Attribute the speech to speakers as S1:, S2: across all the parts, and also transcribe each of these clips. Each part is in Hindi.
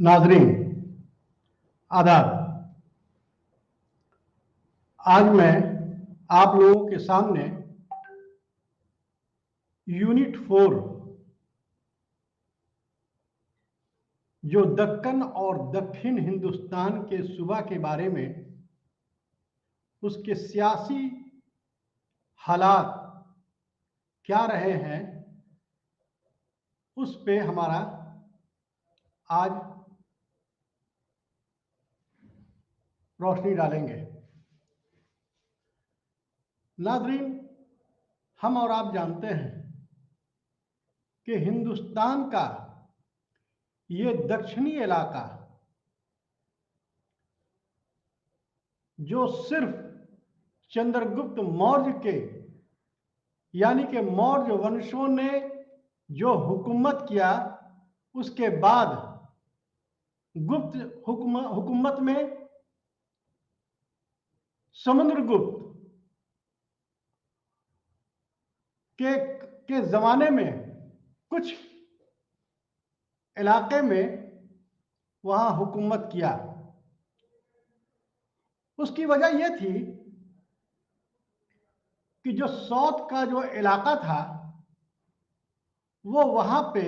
S1: नाजरीन आदाब। आज मैं आप लोगों के सामने यूनिट 4 जो दक्कन और दक्षिण हिंदुस्तान के सूबा के बारे में उसके सियासी हालात क्या रहे हैं उस पे हमारा आज रोशनी डालेंगे। नाजरीन, हम और आप जानते हैं कि हिंदुस्तान का ये दक्षिणी इलाका जो सिर्फ चंद्रगुप्त मौर्य के यानी कि मौर्य वंशों ने जो हुकूमत किया, उसके बाद गुप्त हुकूमत में समुद्रगुप्त के ज़माने में कुछ इलाके में वहाँ हुकूमत किया। उसकी वजह यह थी कि जो साउथ का जो इलाका था वो वहाँ पे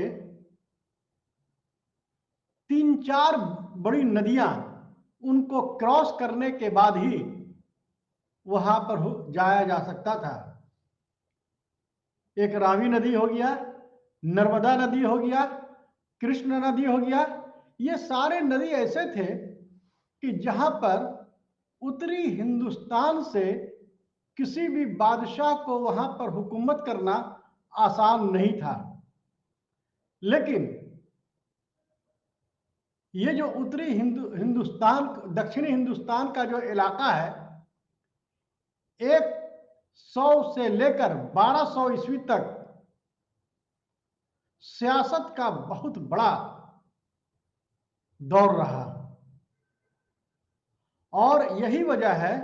S1: 3-4 बड़ी नदियाँ उनको क्रॉस करने के बाद ही वहाँ पर जाया जा सकता था। एक रावी नदी हो गया, नर्मदा नदी हो गया, कृष्ण नदी हो गया। ये सारे नदी ऐसे थे कि जहाँ पर उत्तरी हिंदुस्तान से किसी भी बादशाह को वहाँ पर हुकूमत करना आसान नहीं था। लेकिन ये जो उत्तरी हिंदुस्तान दक्षिणी हिंदुस्तान का जो इलाका है, 100 से लेकर 1200 ईस्वी तक सियासत का बहुत बड़ा दौर रहा। और यही वजह है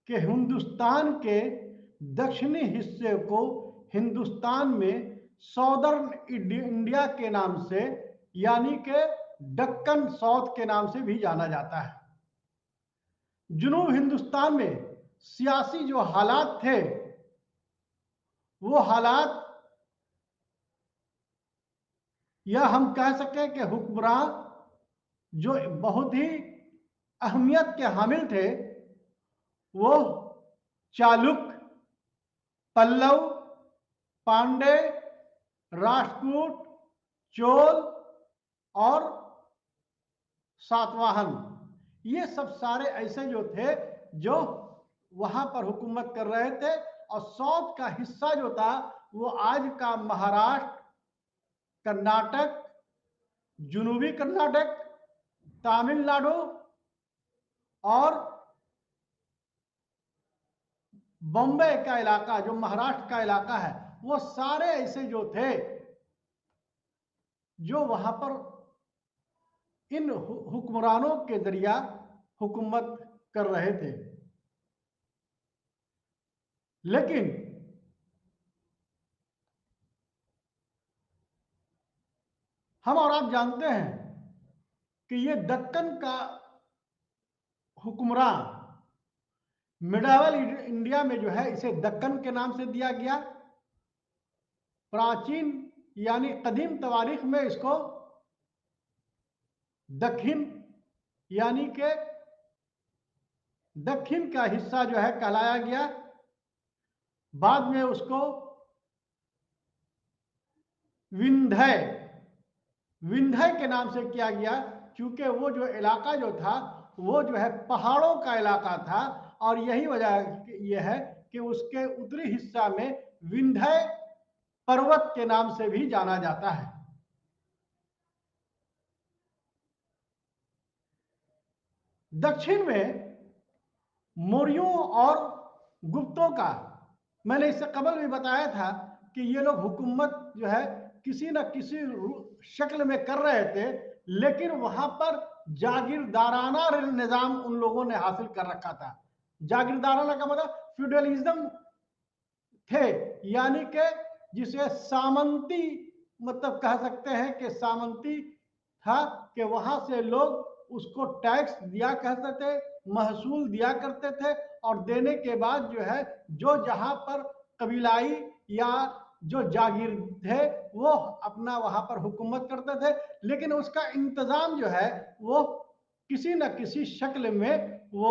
S1: कि हिंदुस्तान के दक्षिणी हिस्से को हिंदुस्तान में सॉदर्न इंडिया के नाम से यानी कि दक्कन साउथ के नाम से भी जाना जाता है। जुनूब हिंदुस्तान में सियासी जो हालात थे वो हालात, या हम कह सकें कि हुक्मरान जो बहुत ही अहमियत के हामिल थे, वो चालुक्य, पल्लव, पांडे, राष्ट्रकूट, चोल और सातवाहन, ये सब सारे ऐसे जो थे जो वहां पर हुकूमत कर रहे थे। और साउथ का हिस्सा जो था वो आज का महाराष्ट्र, कर्नाटक, जनूबी कर्नाटक, तमिलनाडु और बॉम्बे का इलाका जो महाराष्ट्र का इलाका है, वो सारे ऐसे जो थे जो वहां पर इन हुक्मरानों के जरिया हुकूमत कर रहे थे। लेकिन हम और आप जानते हैं कि ये दक्कन का हुक्मरान मिडावल इंडिया में जो है इसे दक्कन के नाम से दिया गया। प्राचीन यानी कदीम तवारीख में इसको दक्षिण यानी कि दक्षिण का हिस्सा जो है कहलाया गया। बाद में उसको विंध्य के नाम से किया गया, क्योंकि वो जो इलाका जो था वो जो है पहाड़ों का इलाका था। और यही वजह यह है कि उसके उत्तरी हिस्सा में विंध्य पर्वत के नाम से भी जाना जाता है। दक्षिण में मौर्यों और गुप्तों का, मैंने इससे कबल भी बताया था कि ये लोग हुकूमत जो है किसी न किसी शक्ल में कर रहे थे, लेकिन वहां पर जागीरदाराना निजाम उन लोगों ने हासिल कर रखा था। जागीरदाराना का मतलब फ्यूडलिज्म थे, यानी कि जिसे सामंती मतलब कह सकते हैं कि सामंती था कि वहां से लोग उसको टैक्स दिया करते थे, महसूल दिया करते थे, और देने के बाद जो है जो जहां पर कबीलाई या जो जागीर थे वो अपना वहां पर हुकूमत करते थे, लेकिन उसका इंतजाम जो है वो किसी न किसी शक्ल में वो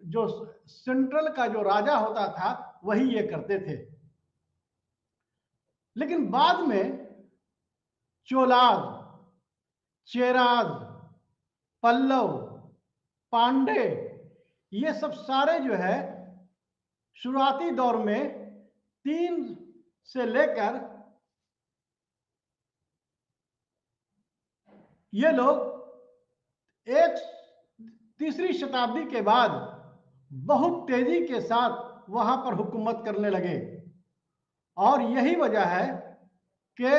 S1: जो सेंट्रल का जो राजा होता था वही ये करते थे। लेकिन बाद में चोलाज, चेराज, पल्लव, पांडे, ये सब सारे जो है शुरुआती दौर में 3 से लेकर ये लोग एक तीसरी शताब्दी के बाद बहुत तेजी के साथ वहां पर हुकूमत करने लगे। और यही वजह है कि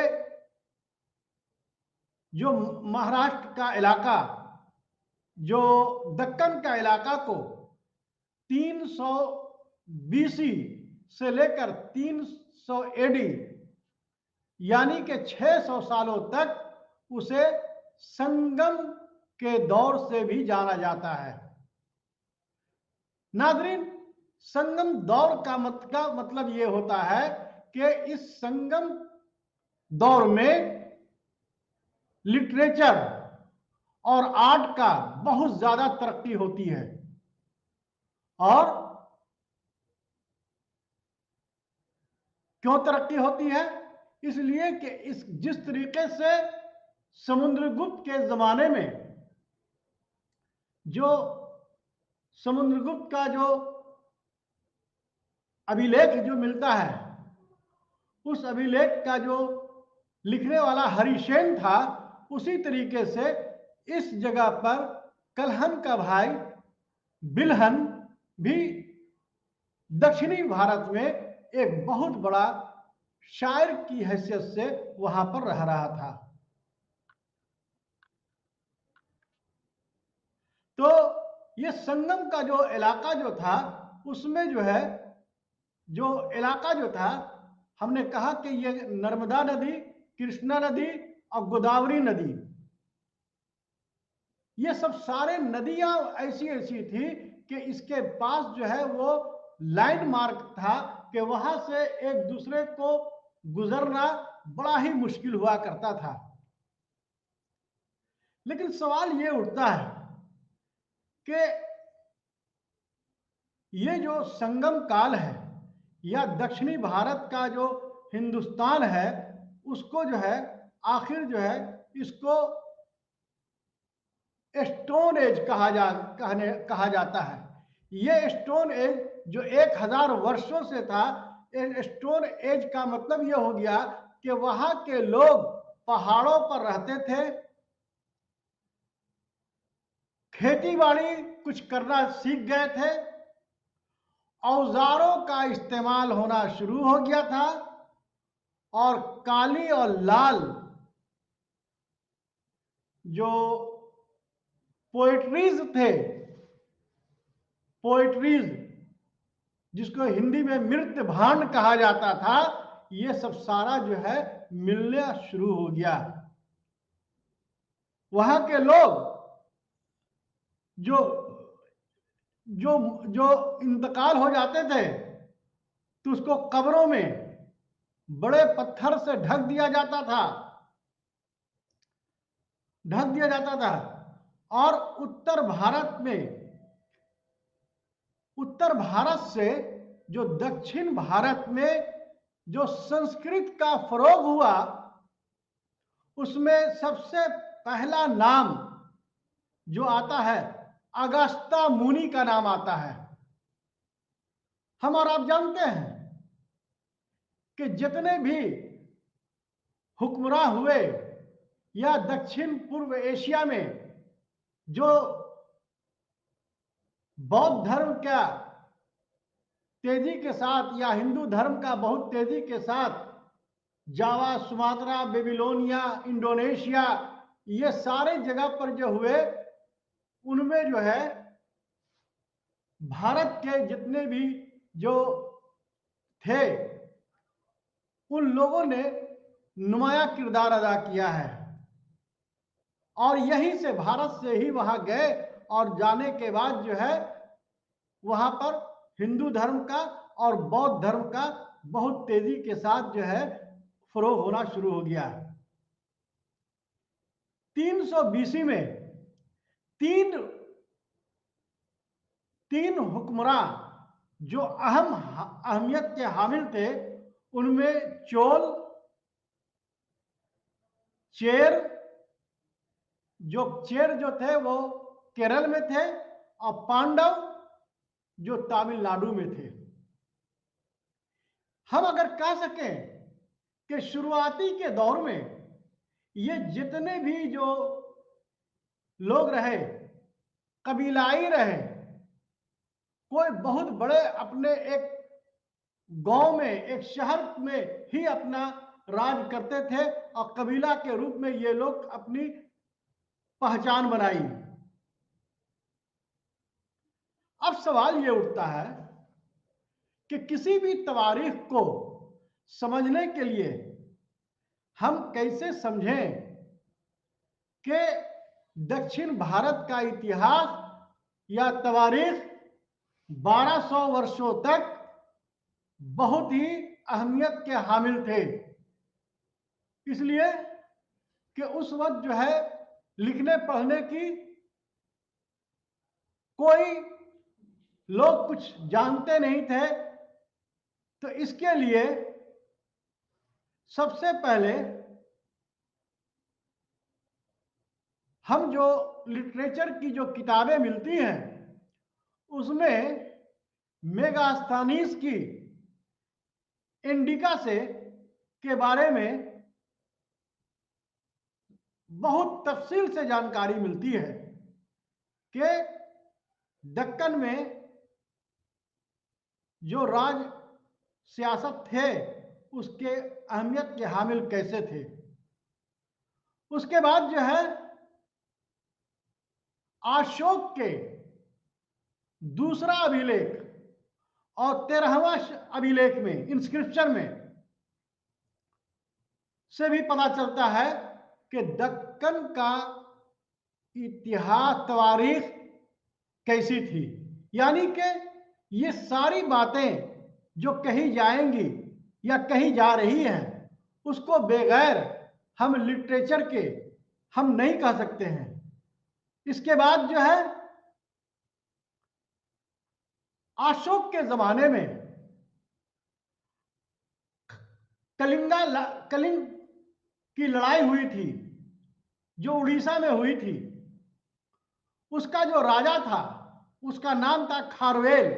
S1: जो महाराष्ट्र का इलाका, जो दक्कन का इलाका को 300 बीसी से लेकर 300 एडी यानी कि 600 सालों तक उसे संगम के दौर से भी जाना जाता है। नाज़रीन, संगम दौर का मतलब यह होता है कि इस संगम दौर में लिटरेचर और आर्ट का बहुत ज्यादा तरक्की होती है। और क्यों तरक्की होती है? इसलिए कि जिस तरीके से समुद्रगुप्त के जमाने में जो समुद्रगुप्त का जो अभिलेख जो मिलता है, उस अभिलेख का जो लिखने वाला हरिसेन था, उसी तरीके से इस जगह पर कल्हन का भाई बिल्हन भी दक्षिणी भारत में एक बहुत बड़ा शायर की हैसियत से वहां पर रह रहा था। तो ये संगम का जो इलाका जो था, उसमें जो है जो इलाका जो था, हमने कहा कि ये नर्मदा नदी, कृष्णा नदी और गोदावरी नदी, ये सब सारे नदियां ऐसी ऐसी थी कि इसके पास जो है वो लैंडमार्क था कि वहां से एक दूसरे को गुजरना बड़ा ही मुश्किल हुआ करता था। लेकिन सवाल ये उठता है कि ये जो संगम काल है या दक्षिणी भारत का जो हिंदुस्तान है, उसको जो है आखिर जो है इसको स्टोन एज कहा जाता है। ये स्टोन एज जो 1000 वर्षों से था, स्टोन एज का मतलब ये हो गया कि वहां के लोग पहाड़ों पर रहते थे, खेती बाड़ी कुछ करना सीख गए थे, औजारों का इस्तेमाल होना शुरू हो गया था, और काली और लाल जो पोएट्रीज थे, पोएट्रीज जिसको हिंदी में मृत भांड कहा जाता था, ये सब सारा जो है मिलना शुरू हो गया। वहां के लोग जो जो जो इंतकाल हो जाते थे तो उसको कब्रों में बड़े पत्थर से ढक दिया जाता था। और उत्तर भारत से जो दक्षिण भारत में जो संस्कृत का फरोग हुआ, उसमें सबसे पहला नाम जो आता है अगस्ता मुनि का नाम आता है। हम और आप जानते हैं कि जितने भी हुक्मरान हुए या दक्षिण पूर्व एशिया में जो बौद्ध धर्म का तेजी के साथ या हिंदू धर्म का बहुत तेजी के साथ जावा, सुमात्रा, बेबीलोनिया, इंडोनेशिया, ये सारे जगह पर जो हुए, उनमें जो है भारत के जितने भी जो थे उन लोगों ने नुमाया किरदार अदा किया है। और यहीं से भारत से ही वहां गए और जाने के बाद जो है वहां पर हिंदू धर्म का और बौद्ध धर्म का बहुत तेजी के साथ जो है फरोग होना शुरू हो गया। 300 बीसी में तीन हुक्मरान जो अहमियत के हामिल थे, उनमें चोल, चेर जो थे वो केरल में थे, और पांडव जो तमिलनाडु में थे। हम अगर कह सकें कि शुरुआती के दौर में ये जितने भी जो लोग रहे, कबीलाई रहे, कोई बहुत बड़े अपने एक गांव में, एक शहर में ही अपना राज करते थे और कबीला के रूप में ये लोग अपनी पहचान बनाई। अब सवाल ये उठता है कि किसी भी तवारीख को समझने के लिए हम कैसे समझें कि दक्षिण भारत का इतिहास या तवारीख 1200 वर्षों तक बहुत ही अहमियत के हामिल थे, इसलिए कि उस वक्त जो है लिखने पढ़ने की कोई लोग कुछ जानते नहीं थे। तो इसके लिए सबसे पहले हम जो लिटरेचर की जो किताबें मिलती हैं उसमें मेगास्थनीज की इंडिका से के बारे में बहुत तफसील से जानकारी मिलती है कि दक्कन में जो राज सियासत थे उसके अहमियत के हामिल कैसे थे। उसके बाद जो है अशोक के दूसरा अभिलेख और 13वां अभिलेख में, इंस्क्रिप्शन में से भी पता चलता है कि दक्कन का इतिहास, तवारीख कैसी थी। यानी कि ये सारी बातें जो कही जाएंगी या कही जा रही हैं उसको बगैर हम लिटरेचर के हम नहीं कह सकते हैं। इसके बाद जो है अशोक के जमाने में कलिंग की लड़ाई हुई थी जो उड़ीसा में हुई थी। उसका जो राजा था उसका नाम था खारवेल।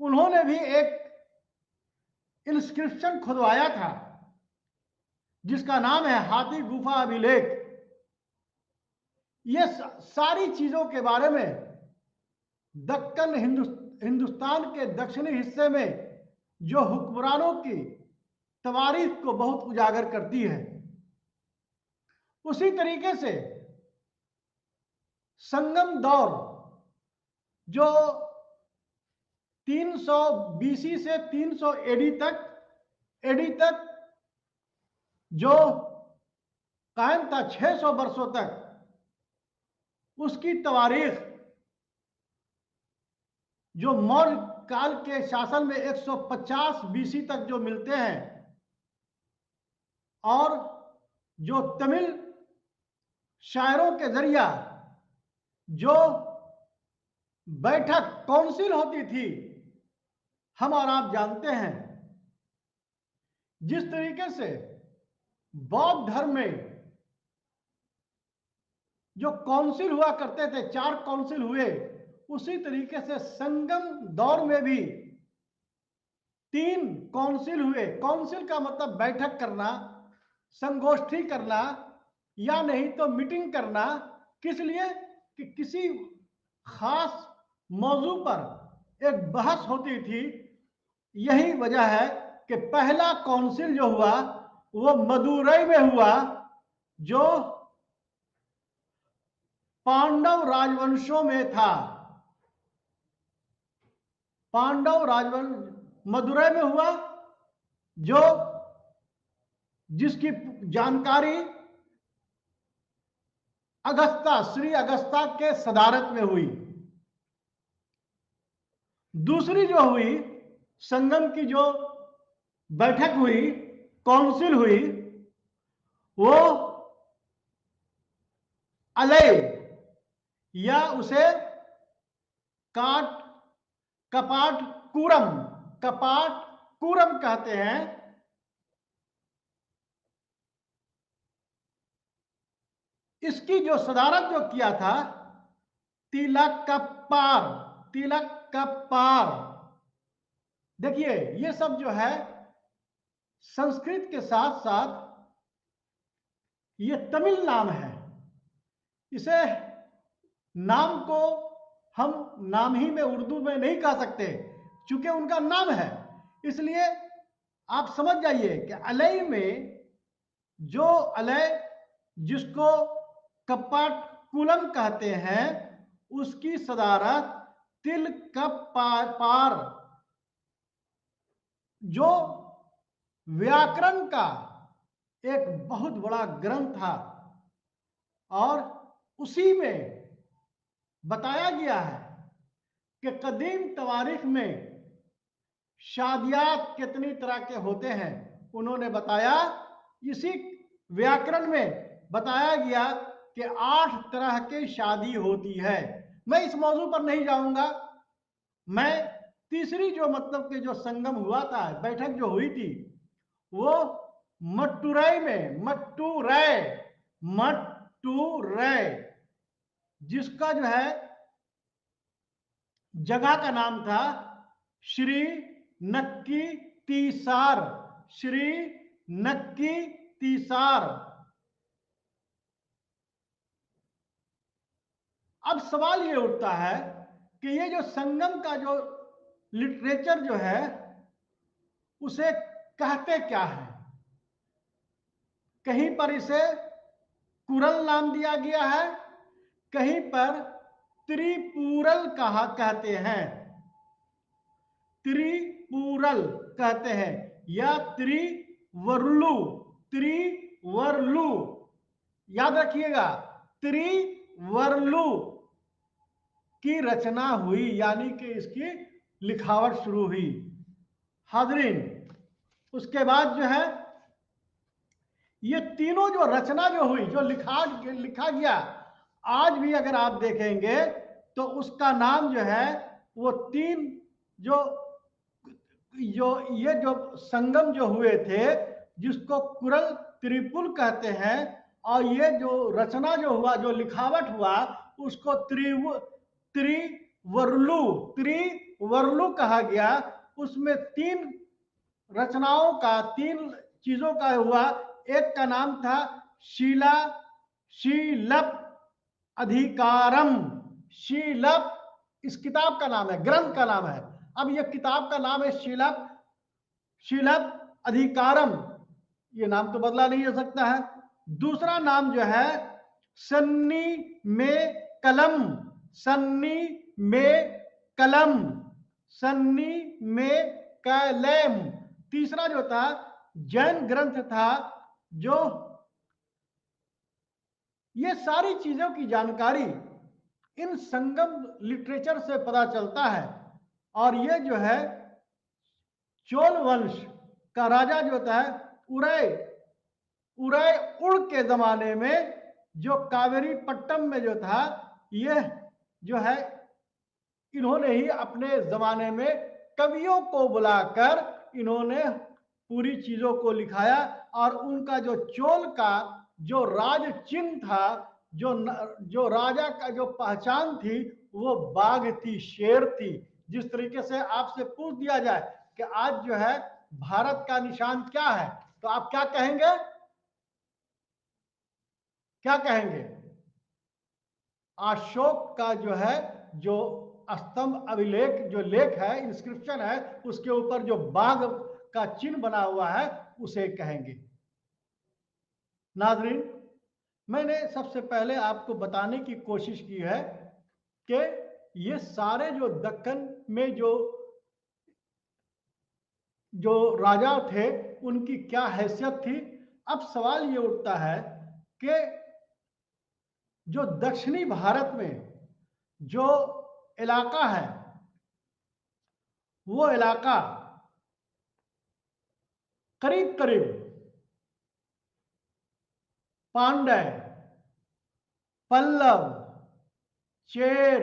S1: उन्होंने भी एक इंस्क्रिप्शन खुदवाया था जिसका नाम है हाथी गुफा अभिलेख। ये सारी चीजों के बारे में दक्कन हिंदुस्तान के दक्षिणी हिस्से में जो हुक्मरानों की तवारीख को बहुत उजागर करती है। उसी तरीके से संगम दौर जो 300 बीसी से 300 एडी तक जो कायम था 600 वर्षों तक, उसकी तवारीख जो मौर्य काल के शासन में 150 बीसी तक जो मिलते हैं, और जो तमिल शायरों के जरिया जो बैठक काउंसिल होती थी, हम और आप जानते हैं जिस तरीके से बौद्ध धर्म में जो काउंसिल हुआ करते थे, 4 काउंसिल हुए, उसी तरीके से संगम दौर में भी 3 काउंसिल हुए। काउंसिल का मतलब बैठक करना, संगोष्ठी करना, या नहीं तो मीटिंग करना। किस लिए? कि किसी खास मौजू पर एक बहस होती थी। यही वजह है कि पहला काउंसिल जो हुआ वो मदुरई में हुआ, जो पांडव राजवंशों में था। पांडव राजवंश मदुरई में हुआ, जो जिसकी जानकारी अगस्ता, श्री अगस्ता के सदारत में हुई। दूसरी जो हुई संगम की जो बैठक हुई, काउंसिल हुई, वो अलय या उसे काट कपाट कूरम, कपाट कूरम कहते हैं। इसकी जो सदारत जो किया था तिलकप्पार, तिलकप्पार। देखिए ये सब जो है संस्कृत के साथ साथ ये तमिल नाम है। इसे नाम को हम नाम ही में उर्दू में नहीं कह सकते, चूंकि उनका नाम है। इसलिए आप समझ जाइए कि अलय में जो अलय जिसको कपाट कुलम कहते हैं, उसकी सदारत तिलकप्पार, जो व्याकरण का एक बहुत बड़ा ग्रंथ था, और उसी में बताया गया है कि कदीम तवारीख में शादियात कितनी तरह के होते हैं। उन्होंने बताया, इसी व्याकरण में बताया गया कि 8 तरह की शादी होती है। मैं इस मौजू पर नहीं जाऊंगा। मैं तीसरी जो मतलब के जो संगम हुआ था, बैठक जो हुई थी, वो मट्टुरई में, मट्टुरई, जिसका जो है जगह का नाम था श्री नक्की तीसार, श्री नक्की तीसार। अब सवाल ये उठता है कि ये जो संगम का जो लिटरेचर जो है उसे कहते क्या है। कहीं पर इसे कुरल नाम दिया गया है, कहीं पर त्रिपुरल कहा कहते हैं, त्रिपुरल कहते हैं, या त्रिवरलू, त्रिवरलू। याद रखिएगा, त्रिवरलू की रचना हुई, यानी कि इसकी लिखावट शुरू हुई। हाजरीन, उसके बाद जो है ये तीनों जो रचना जो हुई, जो लिखा गया, आज भी अगर आप देखेंगे तो उसका नाम जो है वो तीन जो ये जो संगम जो हुए थे, जिसको कुरल त्रिपुल कहते हैं, और ये जो रचना जो हुआ, जो लिखावट हुआ, उसको त्रिवरलू कहा गया। उसमें 3 रचनाओं का, 3 चीजों का हुआ। एक का नाम था शीलप अधिकारम, शीलप इस किताब का नाम है, ग्रंथ का नाम है। अब यह किताब का नाम है शीलप अधिकारम, ये नाम तो बदला नहीं हो सकता है। दूसरा नाम जो है सन्नी में कलम, सन्नी में कलम, सन्नी में कलम। तीसरा जो था जैन ग्रंथ था। जो ये सारी चीजों की जानकारी इन संगम लिटरेचर से पता चलता है। और ये जो है चोल वंश का राजा जो था उड़ के जमाने में, जो कावेरी पट्टम में जो था, यह जो है इन्होंने ही अपने जमाने में कवियों को बुलाकर इन्होंने पूरी चीजों को लिखाया। और उनका जो चोल का जो राज चिन्ह था, जो राजा का जो पहचान थी, वो बाघ थी, शेर थी। जिस तरीके से आपसे पूछ दिया जाए कि आज जो है भारत का निशान क्या है, तो आप क्या कहेंगे? क्या कहेंगे? अशोक का जो है जो स्तंभ अभिलेख जो लेख है, इंस्क्रिप्शन है, उसके ऊपर जो बाघ का चिन्ह बना हुआ है, उसे कहेंगे। नाजरीन, मैंने सबसे पहले आपको बताने की कोशिश की है कि ये सारे जो दक्कन में जो राजा थे, उनकी क्या हैसियत थी। अब सवाल ये उठता है कि जो दक्षिणी भारत में जो इलाका है वो इलाका करीब करीब पांड्य, पल्लव, चेर,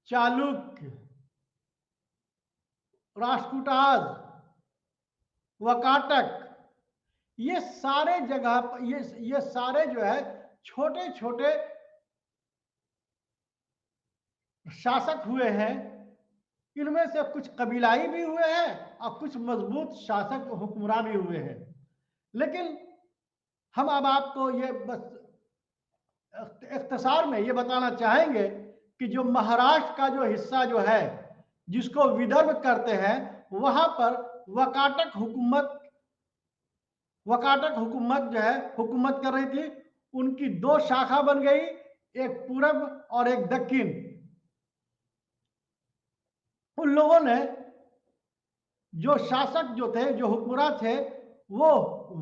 S1: चालुक्य, राष्ट्रकूटाज, वकाटक, ये सारे जगह ये सारे जो है छोटे छोटे शासक हुए हैं। इनमें से कुछ कबीलाई भी हुए हैं और कुछ मजबूत शासक हुक्मरान भी हुए हैं। लेकिन हम अब आपको ये बस इख्तिसार में ये बताना चाहेंगे कि जो महाराष्ट्र का जो हिस्सा जो है जिसको विदर्भ करते हैं, वहां पर वकाटक हुकूमत जो है हुकूमत कर रही थी। उनकी दो शाखा बन गई, एक पूरब और एक दक्षिण। उन लोगों ने जो शासक जो थे, जो हुक्मरान थे, वो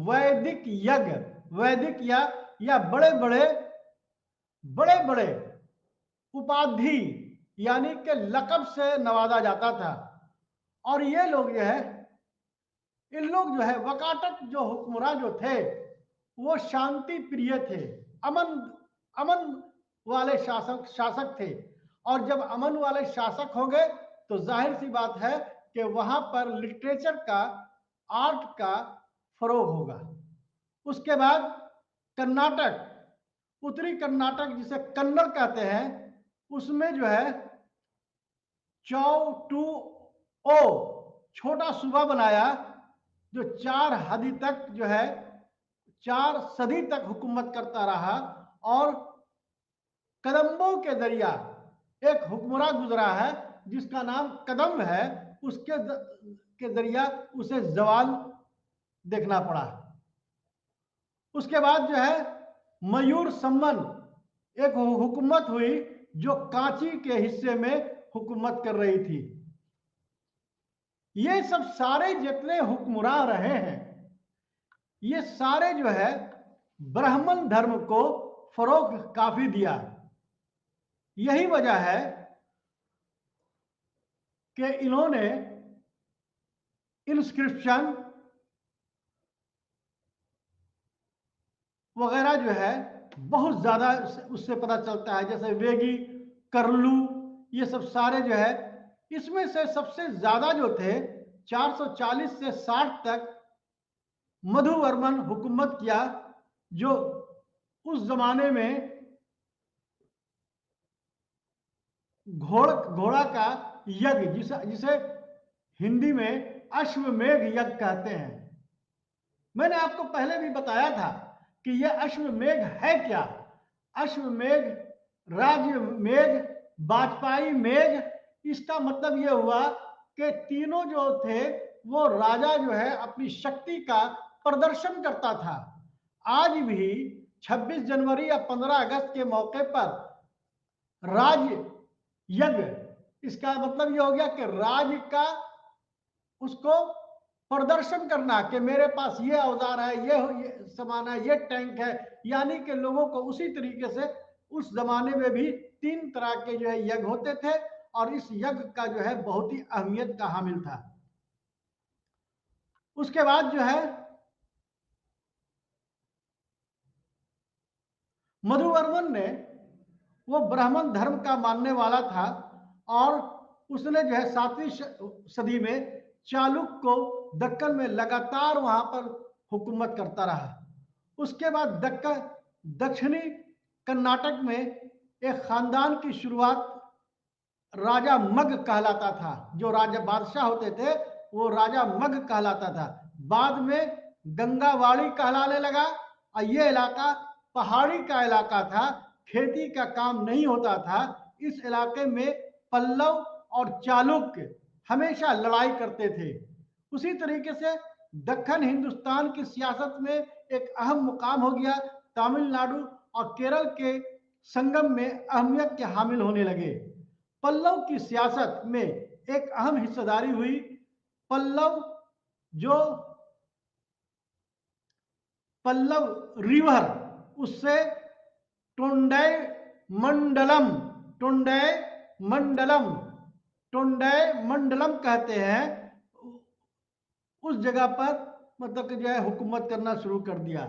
S1: वैदिक या बड़े बड़े उपाधि यानी कि लक़ब से नवाजा जाता था। और ये लोग जो है, इन लोग जो है वकाटक जो हुक्मरान जो थे वो शांति प्रिय थे, अमन वाले शासक थे। और जब अमन वाले शासक हो गए तो जाहिर सी बात है कि वहां पर लिटरेचर का, आर्ट का फरोग होगा। उसके बाद कर्नाटक, उत्तरी कर्नाटक जिसे कन्नड़ कहते हैं, उसमें जो है चौ ओ छोटा सूबा बनाया जो 4 सदी तक हुकूमत करता रहा। और कदम्बों के जरिया एक हुक्मरान गुजरा है जिसका नाम कदम्ब है, के जरिया उसे जवाल देखना पड़ा। उसके बाद जो है मयूर सम्मन एक हुकूमत हुई जो कांची के हिस्से में हुकूमत कर रही थी। ये सब सारे जितने हुक्मरान रहे हैं, ये सारे जो है ब्राह्मण धर्म को फरोग काफी दिया। यही वजह है कि इन्होंने इंस्क्रिप्शन वगैरह जो है बहुत ज्यादा उससे पता चलता है, जैसे वेगी, करलू, ये सब सारे जो है। इसमें से सबसे ज्यादा जो थे 440 से 60 तक मधुवर्मन हुकूमत किया, जो उस जमाने में घोड़ा का यज्ञ, जिसे हिंदी में अश्वमेघ यज्ञ कहते हैं। मैंने आपको पहले भी बताया था कि यह अश्वमेघ है क्या। अश्वमेघ, राजमेघ, वाजपेयी मेघ, इसका मतलब यह हुआ कि तीनों जो थे वो राजा जो है अपनी शक्ति का प्रदर्शन करता था। आज भी 26 जनवरी या 15 अगस्त के मौके पर राज यज्ञ, इसका मतलब यह हो गया कि राज का उसको प्रदर्शन करना कि मेरे पास ये औजार है, ये सामान है, ये टैंक है। यानी कि लोगों को उसी तरीके से उस जमाने में भी 3 तरह के जो है यज्ञ होते थे और इस यज्ञ का जो है बहुत ही अहमियत का हामिल था। उसके बाद जो है मधुवर्मन ने, वो ब्राह्मण धर्म का मानने वाला था और उसने जो है 7वीं सदी में चालुक्य को दक्कन में लगातार वहां पर हुकूमत करता रहा। उसके बाद दक्षिणी कर्नाटक में एक खानदान की शुरुआत राजा मग कहलाता था। जो राजा बादशाह होते थे वो राजा मग कहलाता था। बाद में गंगावाड़ी कहलाने लगा और ये इलाका पहाड़ी का इलाका था, खेती का काम नहीं होता था। इस इलाके में पल्लव और चालुक्य हमेशा लड़ाई करते थे। उसी तरीके से दक्षिण हिंदुस्तान की सियासत में एक अहम मुकाम हो गया। तमिलनाडु और केरल के संगम में अहमियत के हामिल होने लगे। पल्लव की सियासत में एक अहम हिस्सेदारी हुई। पल्लव रिवर, उससे टोंडै मंडलम, टोंडै मंडलम, टोंडै मंडलम कहते हैं, उस जगह पर मतलब कि जो है हुकूमत करना शुरू कर दिया।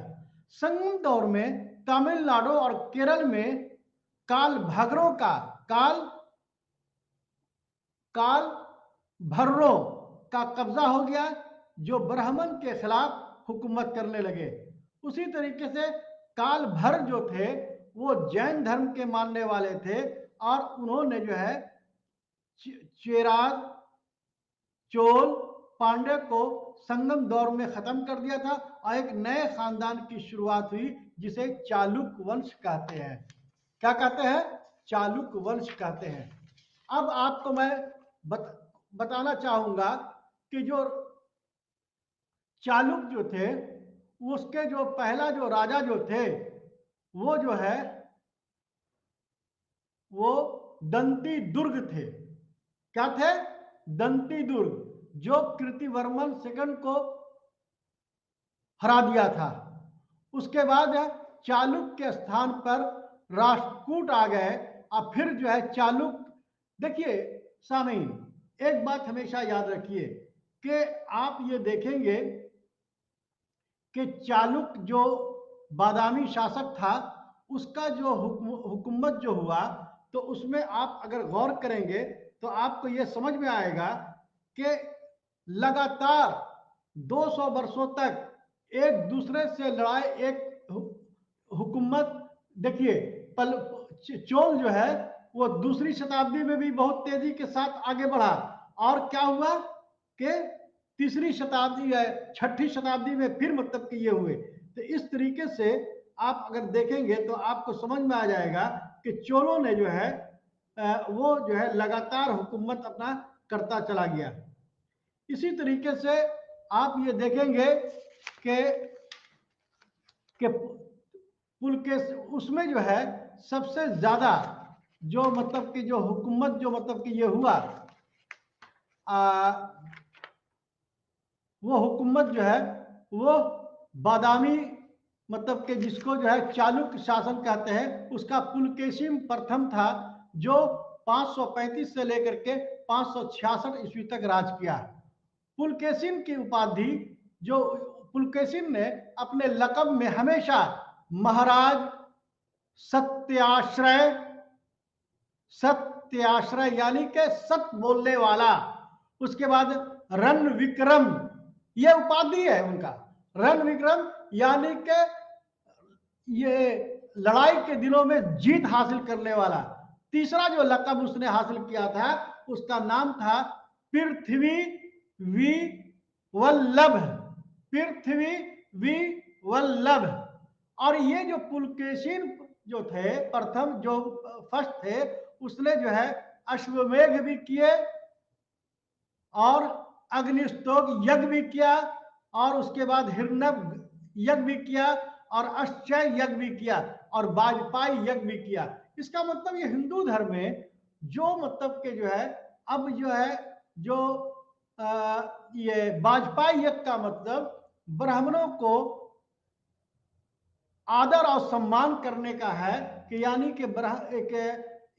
S1: संगम दौर में तमिलनाडु और केरल में काल भैरव का, काल भैरव का कब्जा हो गया, जो ब्राह्मण के खिलाफ हुकूमत करने लगे। उसी तरीके से काल भैरव जो थे वो जैन धर्म के मानने वाले थे और उन्होंने जो है चेराग, चोल, पांड्य को संगम दौर में खत्म कर दिया था और एक नए खानदान की शुरुआत हुई जिसे चालुक्य वंश कहते हैं। क्या कहते हैं? चालुक्य वंश कहते हैं। अब आपको मैं बताना चाहूंगा कि जो चालुक्य जो थे उसके जो पहला जो राजा जो थे वो जो है वो दंती दुर्ग थे। क्या थे? दंती दुर्ग, जो कीर्तिवर्मन सेकंड को हरा दिया था। उसके बाद चालुक्य के स्थान पर राष्ट्रकूट आ गए और फिर जो है चालुक्य। देखिए सामीन, एक बात हमेशा याद रखिए कि आप ये देखेंगे कि चालुक्य जो बादामी शासक था उसका जो हुकूमत जो हुआ तो उसमें आप अगर गौर करेंगे तो आपको ये समझ में आएगा कि लगातार 200 वर्षों तक एक दूसरे से लड़ाई, एक हुकूमत। देखिए चोल जो है वो दूसरी शताब्दी में भी बहुत तेजी के साथ आगे बढ़ा और क्या हुआ कि तीसरी शताब्दी या छठी शताब्दी में फिर मतलब कि ये हुए। तो इस तरीके से आप अगर देखेंगे तो आपको समझ में आ जाएगा कि चोलों ने जो है वो जो है लगातार हुकूमत अपना करता चला गया। इसी तरीके से आप ये देखेंगे कि पुलकेश उसमें जो है सबसे ज्यादा जो मतलब कि जो हुकूमत जो मतलब कि ये हुआ वो हुकूमत जो है वो बादामी मतलब कि जिसको जो है चालुक्य शासन कहते हैं उसका पुलकेशिन प्रथम था, जो 535 से लेकर के 566 ईस्वी तक राज किया। पुलकेशिन की उपाधि जो पुलकेशिन ने अपने लक़ब में हमेशा महाराज सत्याश्रय, सत्याश्रय यानी कि सत्य बोलने वाला, उसके बाद रण विक्रम, ये उपाधि है उनका। रण विक्रम यानी कि ये लड़ाई के दिनों में जीत हासिल करने वाला। तीसरा जो लक़ब उसने हासिल किया था उसका नाम था पृथ्वी वल्लभ, पृथ्वी वल्लभ। और ये जो पुलकेशिन जो थे प्रथम जो फर्स्ट थे उसने जो है अश्वमेघ भी किए और अग्निस्तोक यज्ञ भी किया और उसके बाद हिरण्यक यज्ञ भी किया और अश्चय यज्ञ भी किया और वाजपेयी यज्ञ भी किया। इसका मतलब ये हिंदू धर्म में जो मतलब के जो है अब जो है जो ये वाजपेयी यज्ञ का मतलब ब्राह्मणों को आदर और सम्मान करने का है कि यानी कि एक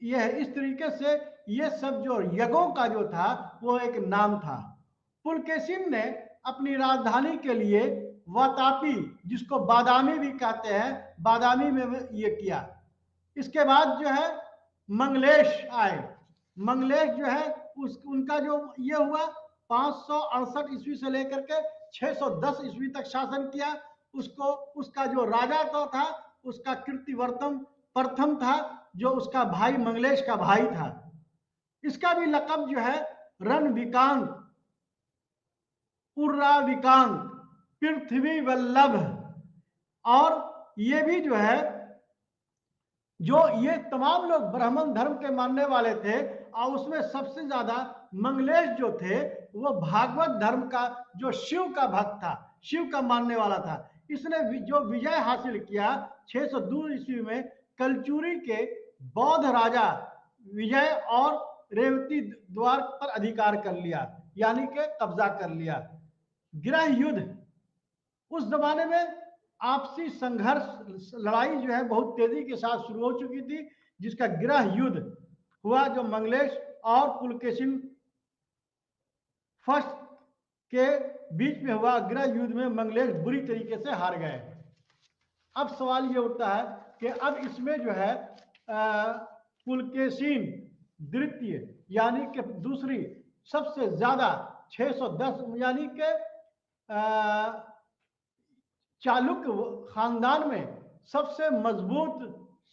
S1: यह इस तरीके से ये सब जो यज्ञों का जो था वो एक नाम था। पुलकेशिन ने अपनी राजधानी के लिए वातापी, जिसको बादामी भी कहते हैं, बादामी में ये किया। इसके बाद जो है मंगलेश आए। मंगलेश जो है उनका जो ये हुआ 568 ईस्वी से लेकर के 610 ईस्वी तक शासन किया। उसको उसका जो राजा तो था उसका कीर्तिवर्मन प्रथम था, जो उसका भाई मंगलेश का भाई था। इसका भी लक़ब जो है रण विकांत, उर्रा विकांत, पृथ्वी वल्लभ। और ये भी जो है जो ये तमाम लोग ब्राह्मण धर्म के मानने वाले थे और उसमें सबसे ज्यादा मंगलेश जो थे वो भागवत धर्म का जो शिव का भक्त था, शिव का मानने वाला था। इसने जो विजय हासिल किया 602 ईस्वी में कलचुरी के बौद्ध राजा विजय और रेवती द्वार पर अधिकार कर लिया, यानी कि कब्जा कर लिया। गृह युद्ध उस जमाने में आपसी संघर्ष लड़ाई जो है बहुत तेजी के साथ शुरू हो चुकी थी, जिसका गृह युद्ध हुआ, जो मंगलेश और पुलकेशिन फर्स्ट के बीच में हुआ। गृह युद्ध में मंगलेश बुरी तरीके से हार गए। अब सवाल ये उठता है कि अब इसमें जो है पुलकेशिन द्वितीय यानी कि दूसरी सबसे ज्यादा 610 यानी कि चालुक्य खानदान में सबसे मजबूत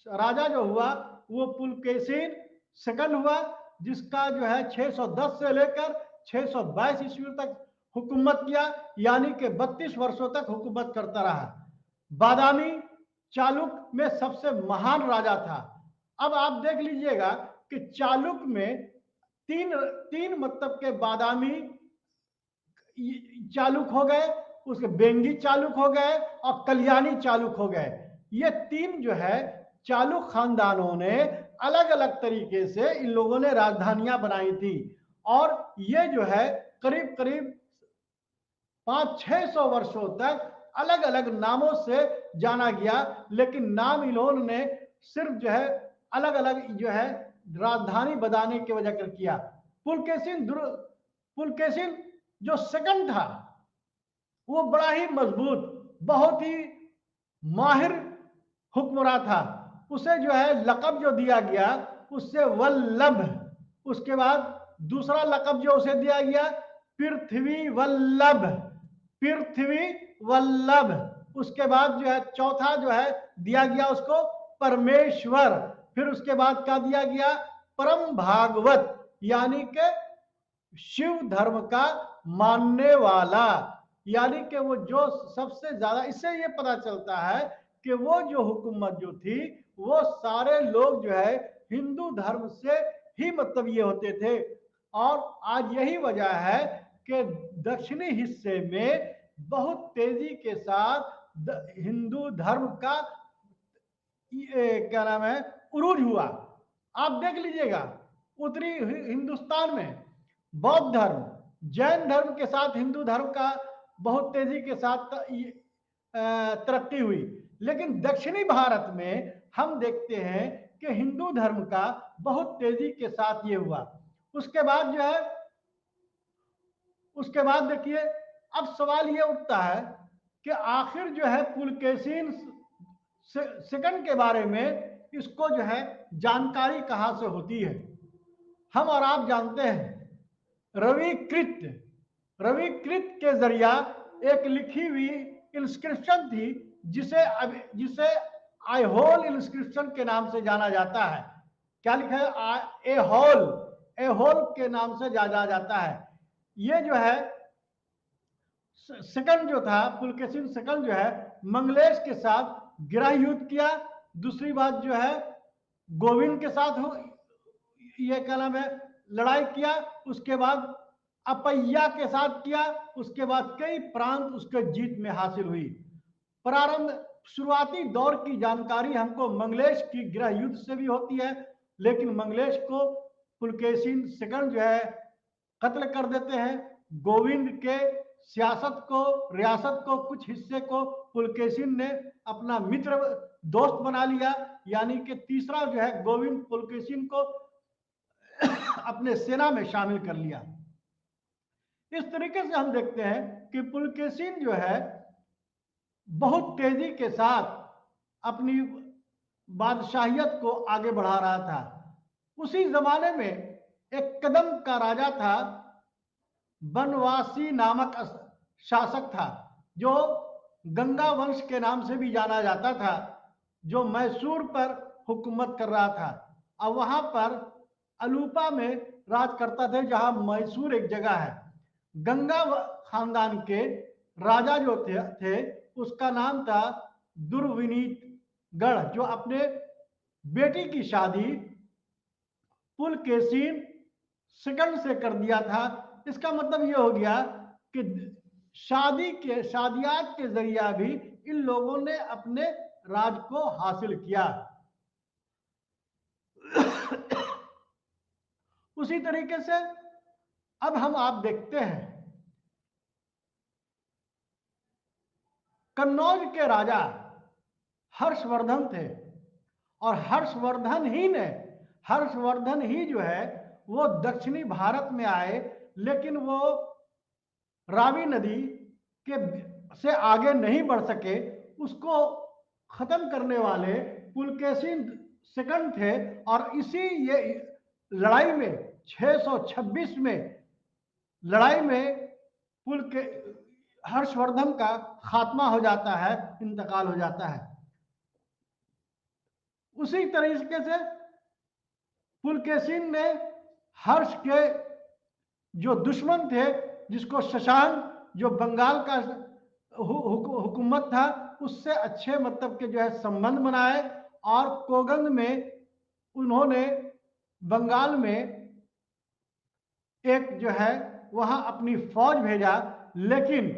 S1: राजा जो हुआ वो पुलकेशिन सेकंड हुआ, जिसका जो है 610 से लेकर 622 ईस्वी तक हुकूमत किया, यानी कि 32 वर्षों तक हुकूमत करता रहा। बादामी चालुक्य में सबसे महान राजा था। अब आप देख लीजिएगा कि चालुक्य में तीन मतलब के बादामी चालुक्य हो गए, उसके बेंगी चालुक्य हो गए और कल्याणी चालुक्य हो गए। ये तीन जो है चालुक्य खानदानों ने अलग अलग तरीके से इन लोगों ने राजधानियां बनाई थी, और ये जो है करीब करीब 500-600 वर्षों तक अलग अलग नामों से जाना गया, लेकिन नाम इन्होंने सिर्फ जो है अलग अलग जो है राजधानी बनाने की वजह कर किया। पुलकेशिन जो सेकंड था वो बड़ा ही मजबूत, बहुत ही माहिर हुक्मरान था। उसे जो है लक़ब जो दिया गया उससे वल्लभ, उसके बाद दूसरा लक़ब जो उसे दिया गया पृथ्वी वल्लभ, पृथ्वी वल्लभ। उसके बाद जो है चौथा जो है दिया गया उसको परमेश्वर। फिर उसके बाद क्या दिया गया परम भागवत, यानी कि शिव धर्म का मानने वाला, यानी कि वो जो सबसे ज्यादा, इससे ये पता चलता है कि वो जो हुकूमत जो थी वो सारे लोग जो है हिंदू धर्म से ही मतलब ये होते थे। और आज यही वजह है कि दक्षिणी हिस्से में बहुत तेजी के साथ हिंदू धर्म का क्या नाम है उरूज हुआ। आप देख लीजिएगा उत्तरी हिंदुस्तान में बौद्ध धर्म जैन धर्म के साथ हिंदू धर्म का बहुत तेजी के साथ तरक्की हुई, लेकिन दक्षिणी भारत में हम देखते हैं कि हिंदू धर्म का बहुत तेजी के साथ ये हुआ। उसके बाद जो है उसके बाद देखिए अब सवाल ये उठता है कि आखिर जो है पुलकेशिन सेकंड के बारे में इसको जो है जानकारी कहां से होती है। हम और आप जानते हैं रविकृत के जरिया एक लिखी हुई इंस्क्रिप्शन थी जिसे आईहोल इंस्क्रिप्शन के नाम से जाना जाता है। क्या लिखा है एहोल के नाम से जाना जाता है। ये जो है सेकंड जो था पुलकेशिन सेकंड जो है मंगलेश के साथ गृह युद्ध किया। दूसरी बात जो है गोविंद के साथ ये क्या नाम है लड़ाई किया। उसके बाद अपैया के साथ किया। उसके बाद कई प्रांत उसके जीत में हासिल हुई। प्रारंभ शुरुआती दौर की जानकारी हमको मंगलेश की गृह युद्ध से भी होती है, लेकिन मंगलेश को पुलकेशिन सेकंड जो है कत्ल कर देते हैं। गोविंद के रियासत को कुछ हिस्से को पुलकेशिन ने अपना मित्र दोस्त बना लिया, यानी कि तीसरा जो है गोविंद पुलकेशिन को अपने सेना में शामिल कर लिया। इस तरीके से हम देखते हैं कि पुलकेशिन जो है बहुत तेजी के साथ अपनी बादशाहियत को आगे बढ़ा रहा था। उसी जमाने में एक कदम का राजा था, बनवासी नामक शासक था, जो गंगा वंश के नाम से भी जाना जाता था, जो मैसूर पर हुकूमत कर रहा था। और वहां पर अलूपा में राज करता थे, जहां मैसूर एक जगह है। गंगा खानदान के राजा जो थे उसका नाम था दुर्विनीतगढ़, जो अपने बेटी की शादी पुलकेशिन सेकंड से कर दिया था। इसका मतलब ये हो गया कि शादियात के जरिया भी इन लोगों ने अपने राज को हासिल किया। उसी तरीके से अब हम आप देखते हैं कन्नौज के राजा हर्षवर्धन थे, और हर्षवर्धन ही जो है वो दक्षिणी भारत में आए, लेकिन वो रावी नदी के से आगे नहीं बढ़ सके। उसको खत्म करने वाले पुलकेशिन सेकंड थे, और इसी ये लड़ाई में 626 में लड़ाई में पुलके हर्षवर्धन का खात्मा हो जाता है, इंतकाल हो जाता है। उसी तरीके से पुलकेशिन ने हर्ष के जो दुश्मन थे, जिसको शशांक, जो बंगाल का हुकूमत था, उससे अच्छे मतलब के जो है संबंध बनाए, और कोगंद में उन्होंने बंगाल में एक जो है वहां अपनी फौज भेजा। लेकिन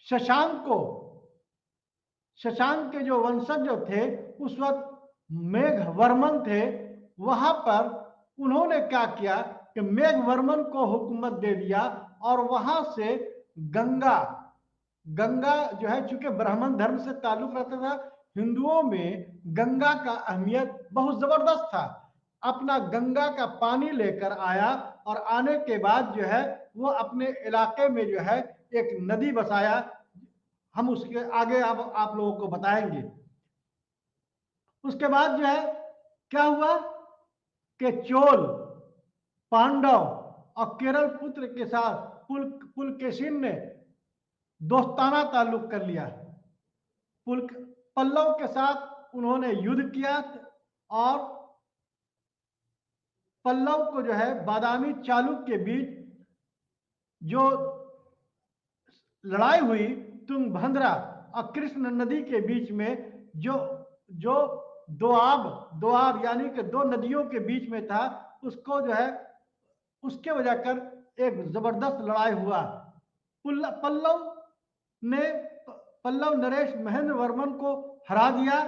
S1: शशांक के जो वंशज जो थे उस वक्त मेघवर्मन थे, वहां पर उन्होंने क्या किया कि मेघवर्मन को हुकूमत दे दिया, और वहां से गंगा जो है, चूंकि ब्राह्मण धर्म से ताल्लुक रहता था, हिंदुओं में गंगा का अहमियत बहुत जबरदस्त था। अपना गंगा का पानी लेकर आया, और आने के बाद जो है वो अपने इलाके में जो है एक नदी बसाया। हम उसके आगे आप लोगों को बताएंगे। उसके बाद जो है क्या हुआ कि चोल, पांडव और केरल पुत्र के साथ पुलकेशिन ने दोस्ताना ताल्लुक कर लिया। पल्लव के साथ उन्होंने युद्ध किया, और पल्लव को जो है बादामी चालुक्य के बीच जो लड़ाई हुई तुंगभद्रा और कृष्ण नदी के बीच में, जो दोआब यानी कि दो नदियों के बीच में था, उसको जो है उसके वजह कर एक जबरदस्त लड़ाई हुआ। पल्लव नरेश महेंद्र वर्मन को हरा दिया,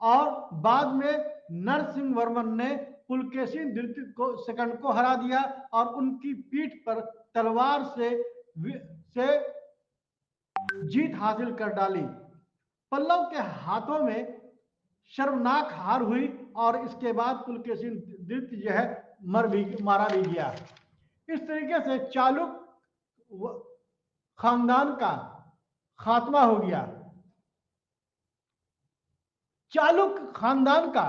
S1: और बाद में नरसिंह वर्मन ने पुलकेशिन द्वितीय सेकंड को हरा दिया, और उनकी पीठ पर तलवार से जीत हासिल कर डाली। पल्लव के हाथों में शर्मनाक हार हुई, और इसके बाद पुलकेशिन द्वितीय जो है मारा भी गया। इस तरीके से चालुक खानदान का खात्मा हो गया। चालुक खानदान का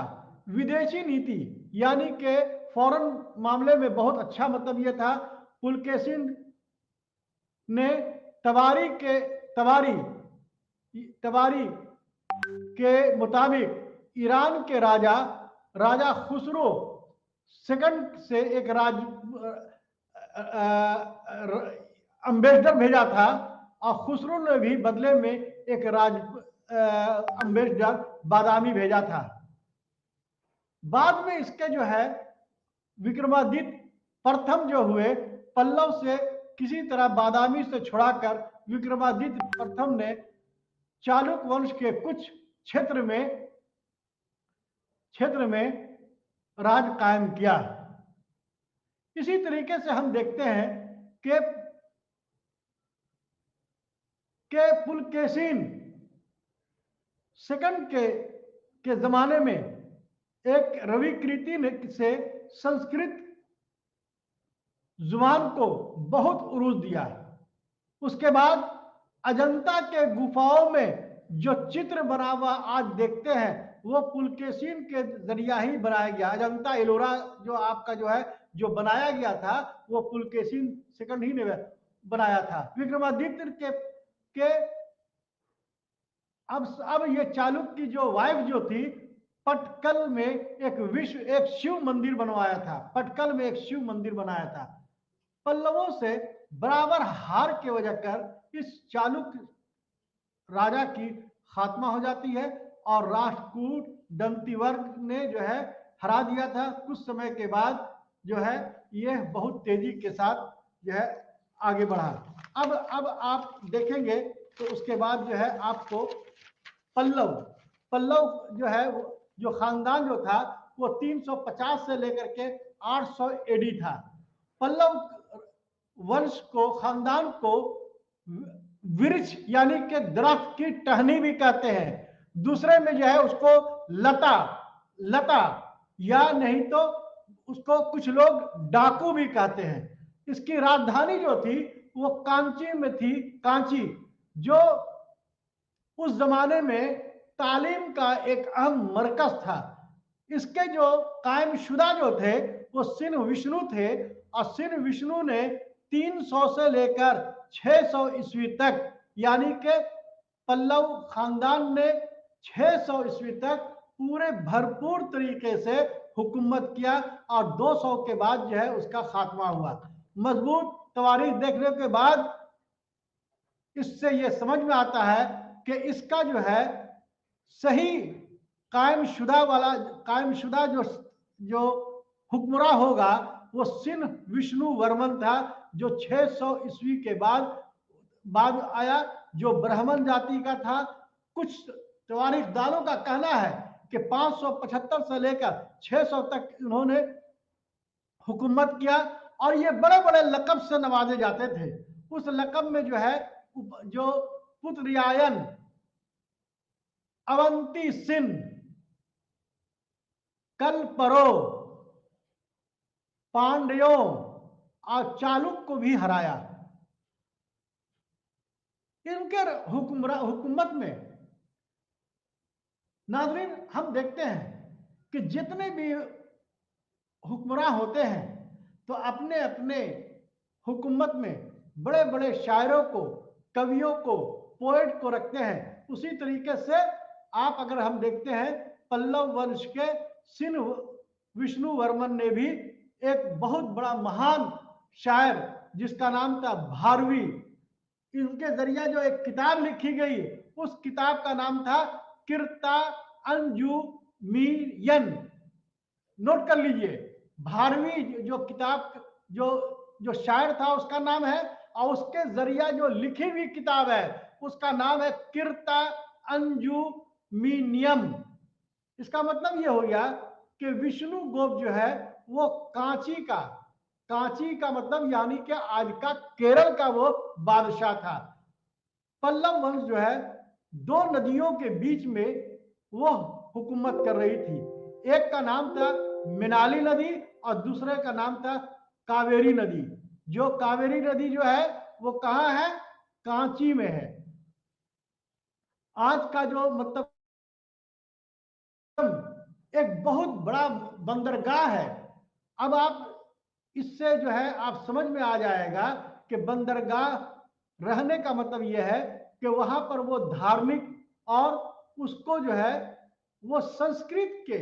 S1: विदेशी नीति यानी कि फॉरेन मामले में बहुत अच्छा मतलब यह था, पुलकेशिन ने तबारी के मुताबिक ईरान के राजा खुसरो सेकंड से एक अम्बेसडर भेजा था, और खुसरो ने भी बदले में एक अम्बेसडर बादामी भेजा था। बाद में इसके जो है विक्रमादित्य प्रथम जो हुए, पल्लव से किसी तरह बादामी से छुड़ाकर विक्रमादित्य प्रथम ने चालुक वंश के कुछ क्षेत्र में राज कायम किया। इसी तरीके से हम देखते हैं कि पुलकेशिन सेकंड के जमाने में एक रविकृति से संस्कृत जुबान को बहुत उरूज दिया। उसके बाद अजंता के गुफाओं में जो चित्र बना हुआ आज देखते हैं, वो पुलकेशिन के जरिया ही बनाया गया। अजंता एलोरा जो आपका जो है जो बनाया गया था, वो पुलकेशिन सेकंड ही ने बनाया था। विक्रमादित्य के अब ये चालुक्य की जो वाइफ जो थी, पटकल में एक शिव मंदिर बनवाया था। पटकल में एक शिव मंदिर बनाया था। पल्लवों से बराबर हार के वजह कर इस चालुक्य राजा की खात्मा हो जाती है, और राष्ट्रकूट दंतिवर्ग ने जो है हरा दिया था। कुछ समय के बाद जो है यह बहुत तेजी के साथ जो है आगे बढ़ा। अब आप देखेंगे तो उसके बाद जो है आपको पल्लव जो है जो खानदान जो था वो 350 से लेकर के 800 एडी था। पल्लव वंश को, खानदान को वृक्ष यानी कि दरख्त की टहनी भी कहते हैं। दूसरे में जो है उसको लता लता या नहीं तो उसको कुछ लोग डाकू भी कहते हैं। इसकी राजधानी जो थी वो कांची में थी, कांची, जो उस जमाने में तालीम का एक अहम मरकज था। इसके जो कायमशुदा जो थे वो सिंह विष्णु थे, और सिंह विष्णु ने 300 से लेकर 600 ईस्वी तक, यानी कि पल्लव खानदान ने 600 ईस्वी तक पूरे भरपूर तरीके से हुकूमत किया, और 200 के बाद जो है उसका खात्मा हुआ। मजबूत तवारीख देखने के बाद इससे यह समझ में आता है कि इसका जो है सही कायमशुदा जो हुक्मरां होगा वो सिंह विष्णु वर्मन था, जो 600 ईस्वी के बाद आया, जो ब्राह्मण जाति का था। कुछ तवारीखदारों का कहना है कि 575 से लेकर 600 तक इन्होंने हुकूमत किया, और ये बड़े बड़े लकब से नवाजे जाते थे। उस लकब में जो है जो पुत्रियायन, अवंती सिंह, कलपरो, पांड्यों और चालुक्य को भी हराया। इनके हुकूमत में नाज़रीन हम देखते हैं कि जितने भी हुक्मरान होते हैं तो अपने अपने हुकूमत में बड़े बड़े शायरों को, कवियों को, पोएट को रखते हैं। उसी तरीके से आप अगर हम देखते हैं पल्लव वंश के सिंह विष्णु वर्मन ने भी एक बहुत बड़ा महान शायर जिसका नाम था भारवी, इनके जरिए जो एक किताब लिखी गई उस किताब का नाम था किरता अंजुमियन। नोट कर लीजिए, भारवी जो किताब जो शायर था उसका नाम है, और उसके जरिए जो लिखी हुई किताब है उसका नाम है किरता अंजुमिनियम। इसका मतलब ये हो गया कि विष्णु गोप जो है वो कांची का मतलब यानी कि आज का केरल का वो बादशाह था। पल्लव वंश जो है 2 नदियों के बीच में वो हुकूमत कर रही थी। एक का नाम था मिनाली नदी और दूसरे का नाम था कावेरी नदी। जो कावेरी नदी जो है वो कहाँ है? कांची में है। आज का जो मतलब एक बहुत बड़ा बंदरगाह है। अब आप इससे जो है आप समझ में आ जाएगा कि बंदरगाह रहने का मतलब यह है कि वहां पर वो धार्मिक और उसको जो है वो संस्कृत के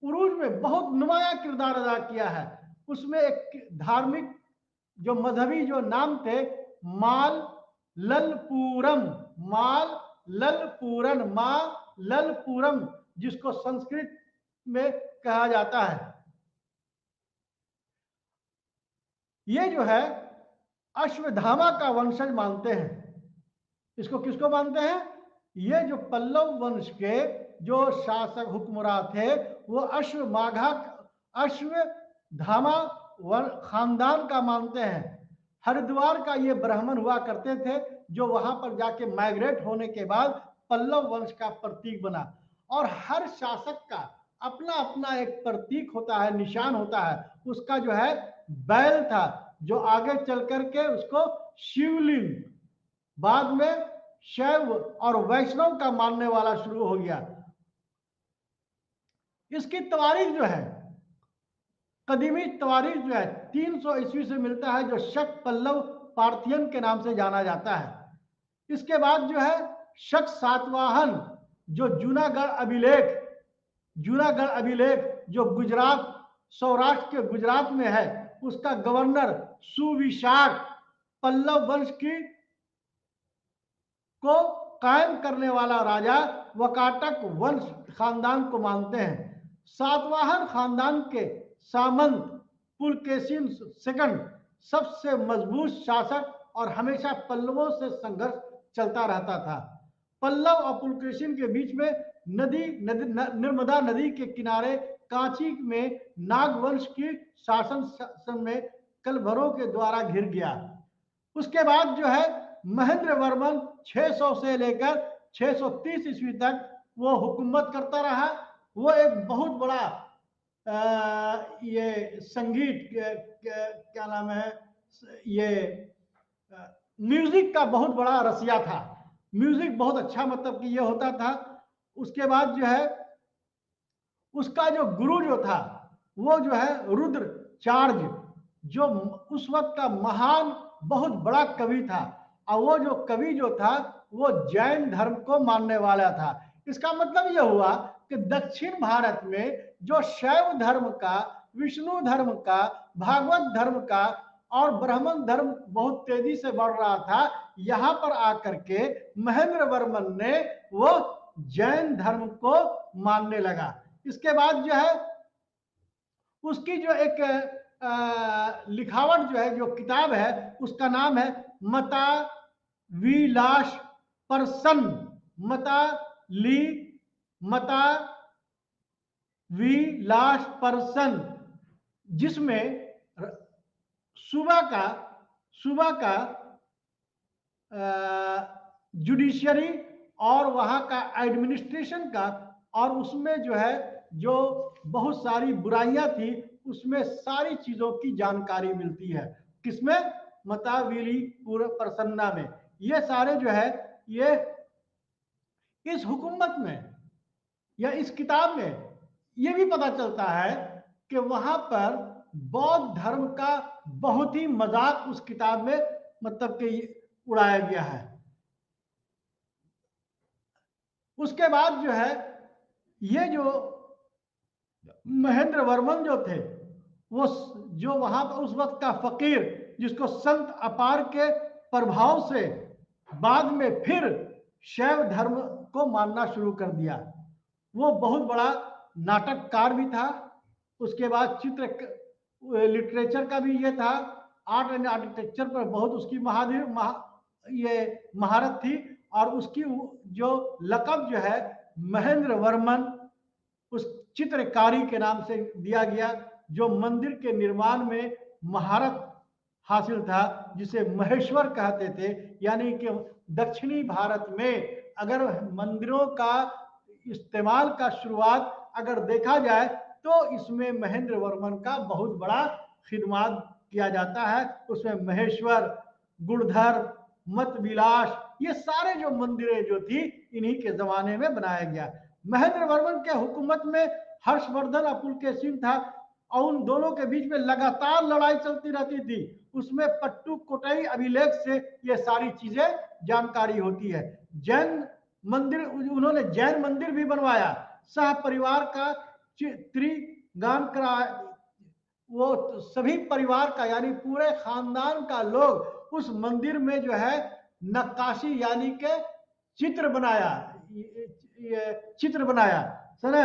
S1: उरूज में बहुत नुमाया किरदार अदा किया है। उसमें एक धार्मिक जो मजहबी जो नाम थे माल ललपूरम, जिसको संस्कृत में कहा जाता है। ये जो है अश्वत्थामा का वंशज मानते हैं। इसको किसको मानते हैं? ये जो पल्लव वंश के जो शासक हुक्मरान थे वो अश्वत्थामा खानदान का मानते हैं। हरिद्वार का ये ब्राह्मण हुआ करते थे जो वहां पर जाके माइग्रेट होने के बाद पल्लव वंश का प्रतीक बना। और हर शासक का अपना अपना एक प्रतीक होता है, निशान होता है। उसका जो है बैल था, जो आगे चल करके उसको शिवलिंग, बाद में शैव और वैष्णव का मानने वाला शुरू हो गया। इसकी तवारीख जो है, कदीमी तवारीख जो है 300 ईस्वी से मिलता है, जो शक पल्लव पार्थियन के नाम से जाना जाता है। इसके बाद जो है शक सातवाहन, जो जूनागढ़ अभिलेख जो गुजरात, सौराष्ट्र के गुजरात में है, उसका गवर्नर सुविशाख पल्लव वंश की को कायम करने वाला राजा वकाटक वंश खानदान को मानते हैं। सातवाहन खानदान के सामंत पुलकेशिन सेकंड सबसे मजबूत शासक और हमेशा पल्लवों से संघर्ष चलता रहता था। पल्लव और पुलकेशिन के बीच में नर्मदा नदी के किनारे कांची में नागवंश की शासन में कलभरों के द्वारा घिर गया। उसके बाद जो है महेंद्र वर्मन 600 से लेकर 630 ईस्वी तक वो हुकूमत करता रहा। वो एक बहुत बड़ा ये संगीत क्या नाम है, ये म्यूजिक का बहुत बड़ा रसिया था। म्यूजिक बहुत अच्छा मतलब कि ये होता था। उसके बाद जो है उसका जो गुरु जो था वो जो है रुद्राचार्य, जो उस वक्त का महान बहुत बड़ा कवि था। और वो जो कवि जो था वो जैन धर्म को मानने वाला था। इसका मतलब यह हुआ कि दक्षिण भारत में जो शैव धर्म का, विष्णु धर्म का, भागवत धर्म का और ब्राह्मण धर्म बहुत तेजी से बढ़ रहा था, यहां पर आकर के महेंद्र वर्मन ने वो जैन धर्म को मानने लगा। इसके बाद जो है उसकी जो एक लिखावट जो है, जो किताब है, उसका नाम है मता विलास परसन, मता ली मता विलास परसन, जिसमें सुबह का जुडिशियरी और वहां का एडमिनिस्ट्रेशन का, और उसमें जो है जो बहुत सारी बुराइयां थी उसमें सारी चीजों की जानकारी मिलती है। किसमें? मताविली प्रसन्ना में। ये सारे जो है ये इस हुकूमत में या इस किताब में ये भी पता चलता है कि वहां पर बौद्ध धर्म का बहुत ही मजाक उस किताब में मतलब कि उड़ाया गया है। उसके बाद जो है ये जो महेंद्र वर्मन जो थे वो जो वहां पर उस वक्त का फकीर, जिसको संत अपार के प्रभाव से बाद में फिर शैव धर्म को मानना शुरू कर दिया। वो बहुत बड़ा नाटककार भी था। उसके बाद लिटरेचर का भी ये था। आर्ट एंड आर्किटेक्चर पर बहुत उसकी महारत थी। और उसकी जो लक़ब जो है महेंद्र वर्मन उस चित्रकारी के नाम से दिया गया, जो मंदिर के निर्माण में महारत हासिल था, जिसे महेश्वर कहते थे। यानी कि दक्षिणी भारत में अगर मंदिरों का इस्तेमाल का शुरुआत अगर देखा जाए तो इसमें महेंद्र वर्मन का बहुत बड़ा खिदमत किया जाता है। उसमें महेश्वर, गुणधर, मत विलास, ये सारे जो मंदिरें जो थी इन्हीं के जमाने में बनाया गया। महेंद्र वर्मन के हुकूमत में हर्षवर्धन और पुलकेशिन था और उन दोनों के बीच में लगातार लड़ाई चलती रहती थी। उसमें पट्टुकोट्टई अभिलेख से ये सारी चीजें जानकारी होती है। जैन मंदिर, उन्होंने जैन मंदिर भी बनवाया। सह परिवार का त्रिगान करा, वो सभी परिवार का यानी पूरे खानदान का लोग उस मंदिर में जो है नक्काशी यानी के चित्र बनाया सुना।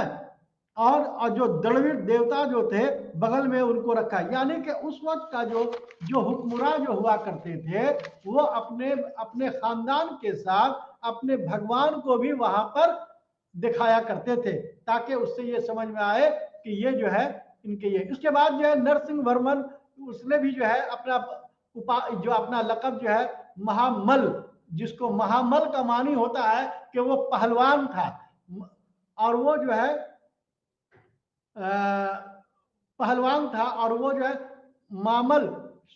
S1: और जो दलवीर देवता जो थे बगल में उनको रखा। यानी कि उस वक्त का जो हुक्मरान जो हुआ करते थे वो अपने खानदान के साथ अपने भगवान को भी वहां पर दिखाया करते थे, ताकि उससे ये समझ में आए कि ये जो है इनके ये। उसके बाद जो है नरसिंह वर्मन, उसने भी जो है अपना लक़ब जो है महामल, जिसको महामल का मानी होता है कि वो पहलवान था। और वो जो है पहलवान था और वो जो है मामल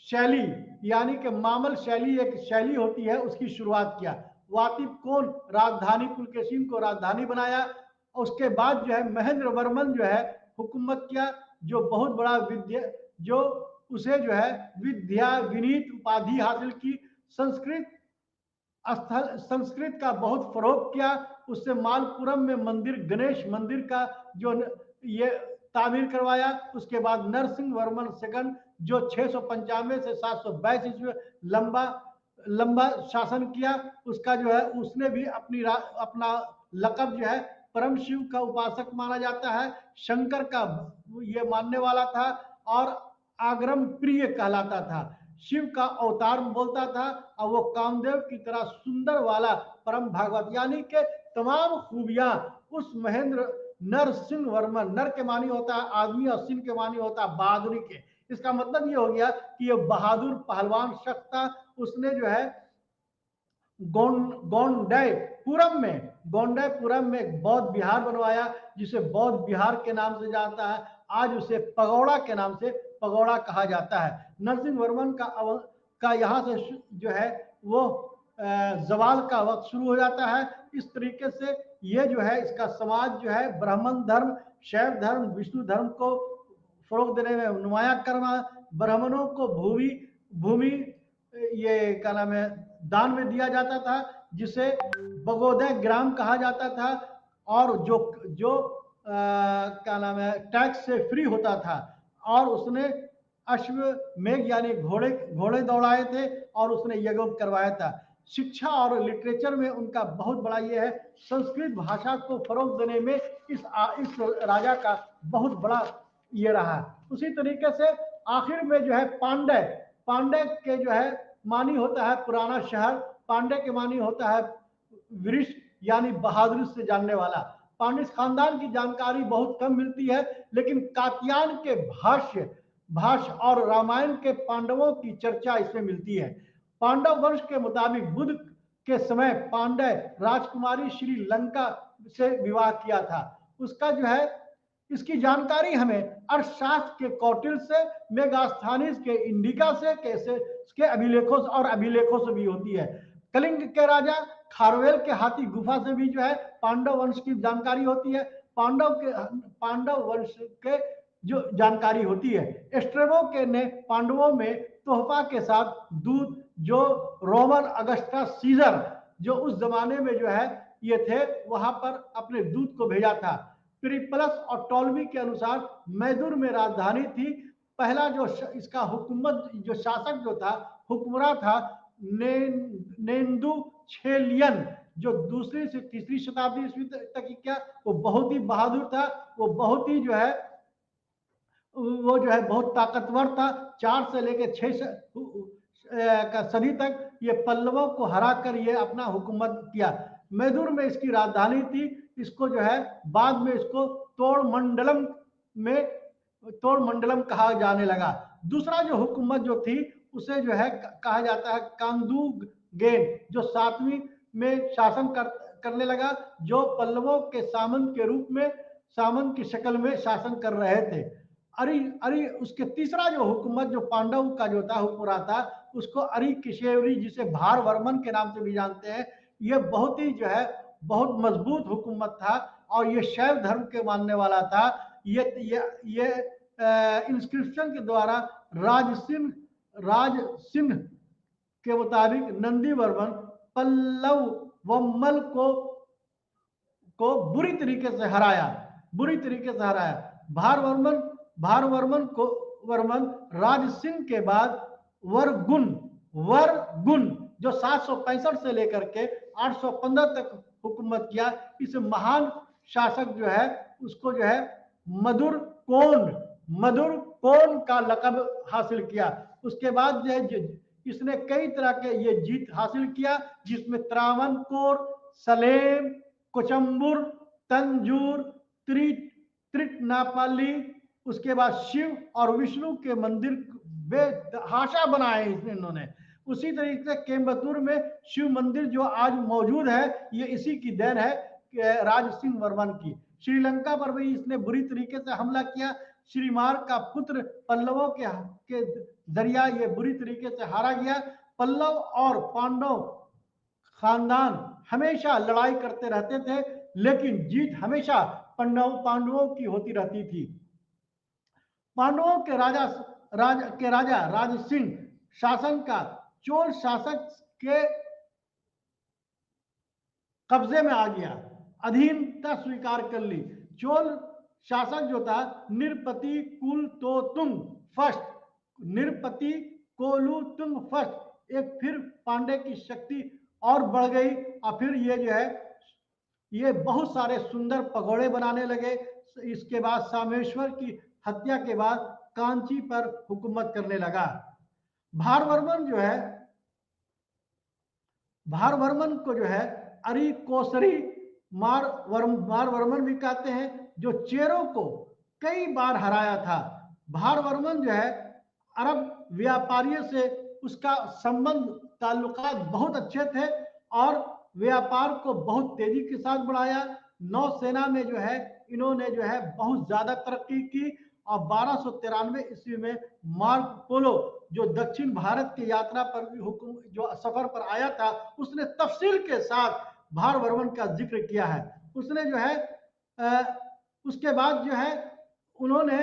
S1: शैली, यानी कि मामल शैली एक शैली होती है, उसकी शुरुआत किया। वातिफ कौन राजधानी पुलकेशिन को राजधानी बनाया। उसके बाद जो है महेंद्र वर्मन जो है हुकूमत किया, जो बहुत बड़ा जो उसे जो है विद्या विनीत उपाधि हासिल की। संस्कृत का बहुत फरोग किया। उससे मालपुरम में मंदिर, गणेश मंदिर का जो ये तामीर करवाया। उसके बाद नरसिंह वर्मन सेकंड जो 695 से 722 ईस्वी लंबा शासन किया, उसका जो है उसने भी अपना लक़ब जो है परम शिव का उपासक माना जाता है। शंकर का ये मानने वाला था और आग्रम प्रिय कहलाता था। शिव का अवतार बोलता था और वो कामदेव की तरह सुंदर वाला परम भागवत, यानी कि तमाम खूबियां उस महेंद्र नरसिंह वर्मन, नर के मानी होता है आदमी और सिंह के मानी होता है बहादुरी के। इसका मतलब ये हो गया कि ये बहादुर पहलवान शख्स था। उसने जो है गोंडैपुरम में एक बौद्ध विहार बनवाया, जिसे बौद्ध विहार के नाम से जानता है। आज उसे पगौड़ा के नाम से पगौड़ा कहा जाता है। नरसिंह वर्मन का यहाँ से जो है वो जवाल का वक्त शुरू हो जाता है। इस तरीके से ये जो है इसका समाज जो है ब्राह्मण धर्म, शैव धर्म, विष्णु धर्म को फरोग देने में नुमाया करना, ब्राह्मणों को भूमि ये क्या नाम है दान में दिया जाता था, जिसे बगोदय ग्राम कहा जाता था, और जो जो क्या नाम है टैक्स से फ्री होता था। और उसने अश्वमेघ यानी घोड़े दौड़ाए थे, और उसने यज्ञ करवाया था। शिक्षा और लिटरेचर में उनका बहुत बड़ा ये है, संस्कृत भाषा को फरोग देने में इस राजा का बहुत बड़ा ये रहा। उसी तरीके से आखिर में जो है पांडे के जो है मानी होता है पुराना शहर, पांडे के मानी होता है वृष यानी बहादुर से जानने वाला। पांडिस खानदान की जानकारी बहुत कम मिलती है, लेकिन कात्यायन के भाष्य और रामायण के पांडवों की चर्चा इसमें मिलती है। पांडव वंश के मुताबिक बुद्ध के समय पांडे राजकुमारी श्रीलंका से विवाह किया था। उसका जो है इसकी जानकारी हमें अर्थशास्त्र के कौटिल्य से, मेगास्थानीज के इंडिका से, के अभिलेखों से भी होती है। कलिंग के राजा खारवेल के हाथी गुफा से भी जो है पांडव वंश की जानकारी होती है। पांडव वंश के जो जानकारी होती है। एस्ट्रेबो के ने पांडवों में तोहफा के साथ दूध, जो रोमन अगस्टस सीजर जो उस जमाने में जो है ये थे, वहां पर अपने दूध को भेजा था। पेरिप्लस और टॉलमी के अनुसार मैदुर में राजधानी थी। पहला जो इसका हुकूमत जो शासक जो था, हुक्मरान था नेंदु छेलियन, जो 2री से 3री शताब्दी ईस्वी तक क्या, वो बहुत ही बहादुर था। वो बहुत ही जो है बहुत ताकतवर था। 4 से लेकर 6 सदी तक ये पल्लवों को हरा कर ये अपना हुकूमत किया। मैदुर में इसकी राजधानी थी। इसको जो है बाद में इसको तोड़ मंडलम कहा जाने लगा। दूसरा जो हुकूमत जो थी उसे जो है कहा जाता है कांदुगेन, जो 7वीं में शासन करने लगा, जो पल्लवों के सामंत के रूप में, सामंत की शक्ल में शासन कर रहे थे। अरि उसके तीसरा जो हुकूमत जो पांडव का जो था हुक्मरान था, उसको अरि किशेवरी, जिसे भार वर्मन के नाम से भी जानते हैं। ये बहुत ही जो है बहुत मजबूत हुकूमत था, और ये शैव धर्म के मानने वाला था। ये इंस्क्रिप्शन के द्वारा राजसिंह के मुताबिक नंदी वर्मन पल्लव वम्मल को बुरी तरीके से हराया। वर्मन राज सिंह के बाद वरगुन जो 765 से लेकर के 815 तक हुकूमत किया। इस महान शासक जो है उसको जो है मधुर कोन का लक़ब हासिल किया। उसके बाद जो है इसने कई तरह के ये जीत हासिल किया, जिसमें त्रावणकोर, सलेम, कोचंबुर, तंजूर, त्रिनापाली, उसके बाद शिव और विष्णु के मंदिर बेतहाशा बनाए इन्होंने। उसी तरीके से कोयम्बतूर में शिव मंदिर जो आज मौजूद है, ये इसी की देन है राज सिंह वर्मन की। श्रीलंका पर भी इसने बुरी तरीके से हमला किया। श्रीमार का पुत्र पल्लवों के जरिया ये बुरी तरीके से हारा गया। पल्लव और पांडव खानदान हमेशा लड़ाई करते रहते थे, लेकिन जीत हमेशा पांडवों की होती रहती थी। पांडवों के राजा राज सिंह शासन का चोल शासक के कब्जे में आ गया, अधीनता स्वीकार कर ली। चोल शासक जो था निरपति कुलोत्तुंग फर्स्ट, एक फिर पांडे की शक्ति और बढ़ गई, और फिर ये जो है ये बहुत सारे सुंदर पगोड़े बनाने लगे। इसके बाद सामेश्वर की हत्या के बाद कांची पर हुकूमत करने लगा। भारवर्मन को जो है अरिकोसरी मारवर्मन भी कहते हैं, जो चेरों को कई बार हराया था। भारवर्मन जो है अरब व्यापारियों से उसका संबंध ताल्लुकात बहुत अच्छे थे, और व्यापार को बहुत तेजी के साथ बढ़ाया। नौसेना में जो है इन्होंने जो है बहुत ज्यादा तरक्की की और 1293 ईस्वी में मार्को पोलो जो दक्षिण भारत की यात्रा पर हुकुम जो सफर पर आया था, उसने तफसील के साथ भारवर्मन का जिक्र किया है। उसने जो है उसके बाद जो है उन्होंने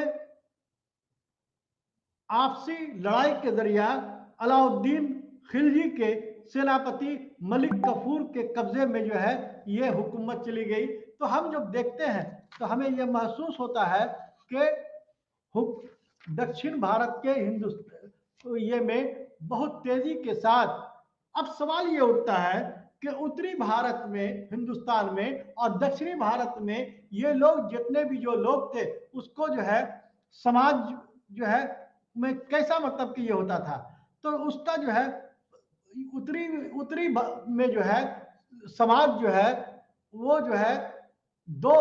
S1: आपसी लड़ाई के जरिया अलाउद्दीन खिलजी के सेनापति मलिक कफूर के कब्जे में जो है ये हुकूमत चली गई। तो हम जब देखते हैं तो हमें यह महसूस होता है कि दक्षिण भारत के हिंदुस्तान ये में बहुत तेजी के साथ अब सवाल ये उठता है कि उत्तरी भारत में हिंदुस्तान में और दक्षिणी भारत में ये लोग जितने भी जो लोग थे उसको जो है समाज जो है में कैसा मतलब कि ये होता था। तो उसका जो है उत्तरी उत्तरी में जो है समाज जो है वो जो है दो,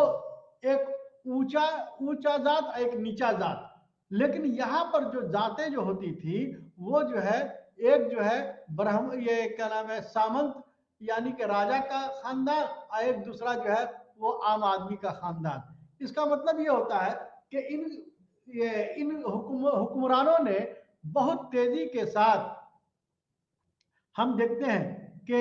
S1: एक ऊंचा ऊंचा जात एक नीचा जात। लेकिन यहाँ पर जो जातें जो होती थी वो जो है एक जो है ब्राह्मण ये क्या नाम है सामंत यानी कि राजा का खानदान और एक दूसरा जो है वो आम आदमी का खानदान। इसका मतलब ये होता है कि इन हुक्मरानों ने बहुत तेजी के साथ हम देखते हैं कि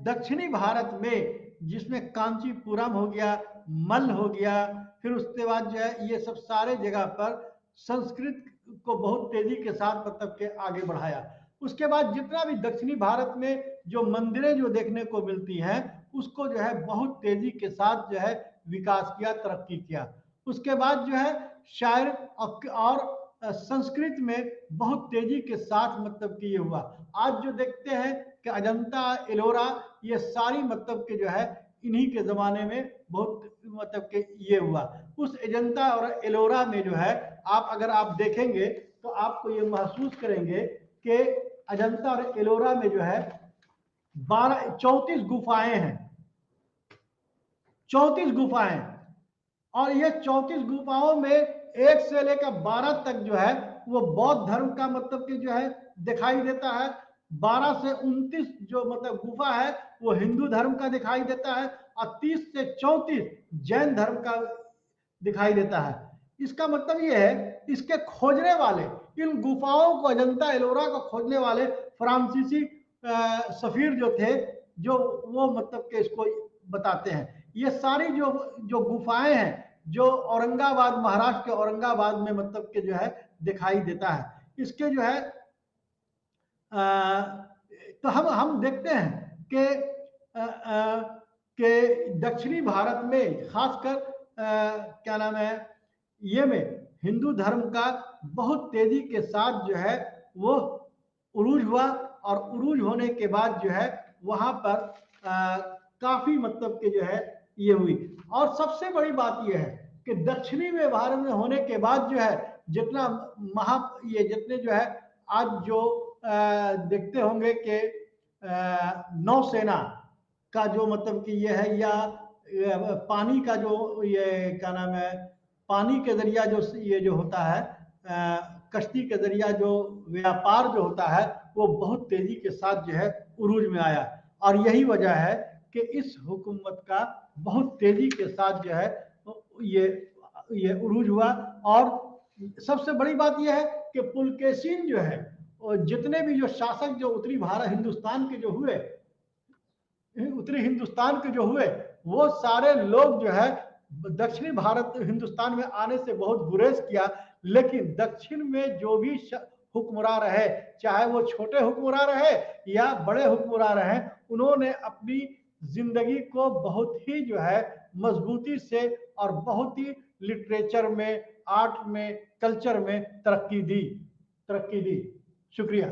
S1: दक्षिणी भारत में जिसमें कांचीपुरम हो गया, मल्ल हो गया, फिर उसके बाद जो है ये सब सारे जगह पर संस्कृत को बहुत तेजी के साथ मतलब के आगे बढ़ाया। उसके बाद जितना भी दक्षिणी भारत में जो मंदिरें जो देखने को मिलती हैं उसको जो है बहुत तेजी के साथ जो है विकास किया, तरक्की किया। उसके बाद जो है शायर और संस्कृत में बहुत तेजी के साथ मतलब कि ये हुआ। आज जो देखते हैं कि अजंता एलोरा ये सारी मतलब के जो है इन्हीं के जमाने में बहुत मतलब के ये हुआ। उस अजंता और एलोरा में जो है आप अगर आप देखेंगे तो आपको ये महसूस करेंगे कि अजंता और एलोरा में जो है 34 गुफाएं हैं, 34 गुफाएं। और ये 34 गुफाओं में 1 से लेकर 12 तक जो है वो बौद्ध धर्म का मतलब कि जो है दिखाई देता है। 12 से 29 जो मतलब गुफा है वो हिंदू धर्म का दिखाई देता है और 30 से 34 जैन धर्म का दिखाई देता है। इसका मतलब ये है इसके खोजने वाले इन गुफाओं को अजंता एलोरा को खोजने वाले फ्रांसीसी सफीर जो थे जो वो मतलब के इसको बताते हैं। ये सारी जो जो गुफाएं हैं जो औरंगाबाद महाराष्ट्र के औरंगाबाद में मतलब के जो है दिखाई देता है। इसके जो है तो हम देखते हैं कि दक्षिणी भारत में खासकर क्या नाम है ये में हिंदू धर्म का बहुत तेजी के साथ जो है वो उरूज हुआ और उरूज होने के बाद जो है वहां पर काफी मतलब के जो है ये हुई। और सबसे बड़ी बात यह है कि दक्षिणी में भारत में होने के बाद जो है जितना ये जितने जो है आज जो देखते होंगे कि नौसेना का जो मतलब कि ये है या पानी का जो ये क्या नाम है पानी के जरिया जो ये जो होता है कश्ती के जरिया जो व्यापार जो होता है वो बहुत तेजी के साथ जो है उरूज में आया। और यही वजह है कि इस हुकूमत का बहुत तेजी के साथ जो है ये उरूज हुआ। और सबसे बड़ी बात यह है कि पुलकेशिन जो है और जितने भी जो शासक जो उत्तरी भारत हिंदुस्तान के जो हुए उत्तरी हिंदुस्तान के जो हुए वो सारे लोग जो है दक्षिणी भारत हिंदुस्तान में आने से बहुत गुरेज किया। लेकिन दक्षिण में जो भी हुक्मरान रहे चाहे वो छोटे हुक्मरान रहे या बड़े हुक्मरान रहे उन्होंने अपनी जिंदगी को बहुत ही जो है मजबूती से और बहुत ही लिटरेचर में आर्ट में कल्चर में तरक्की दी। शुक्रिया।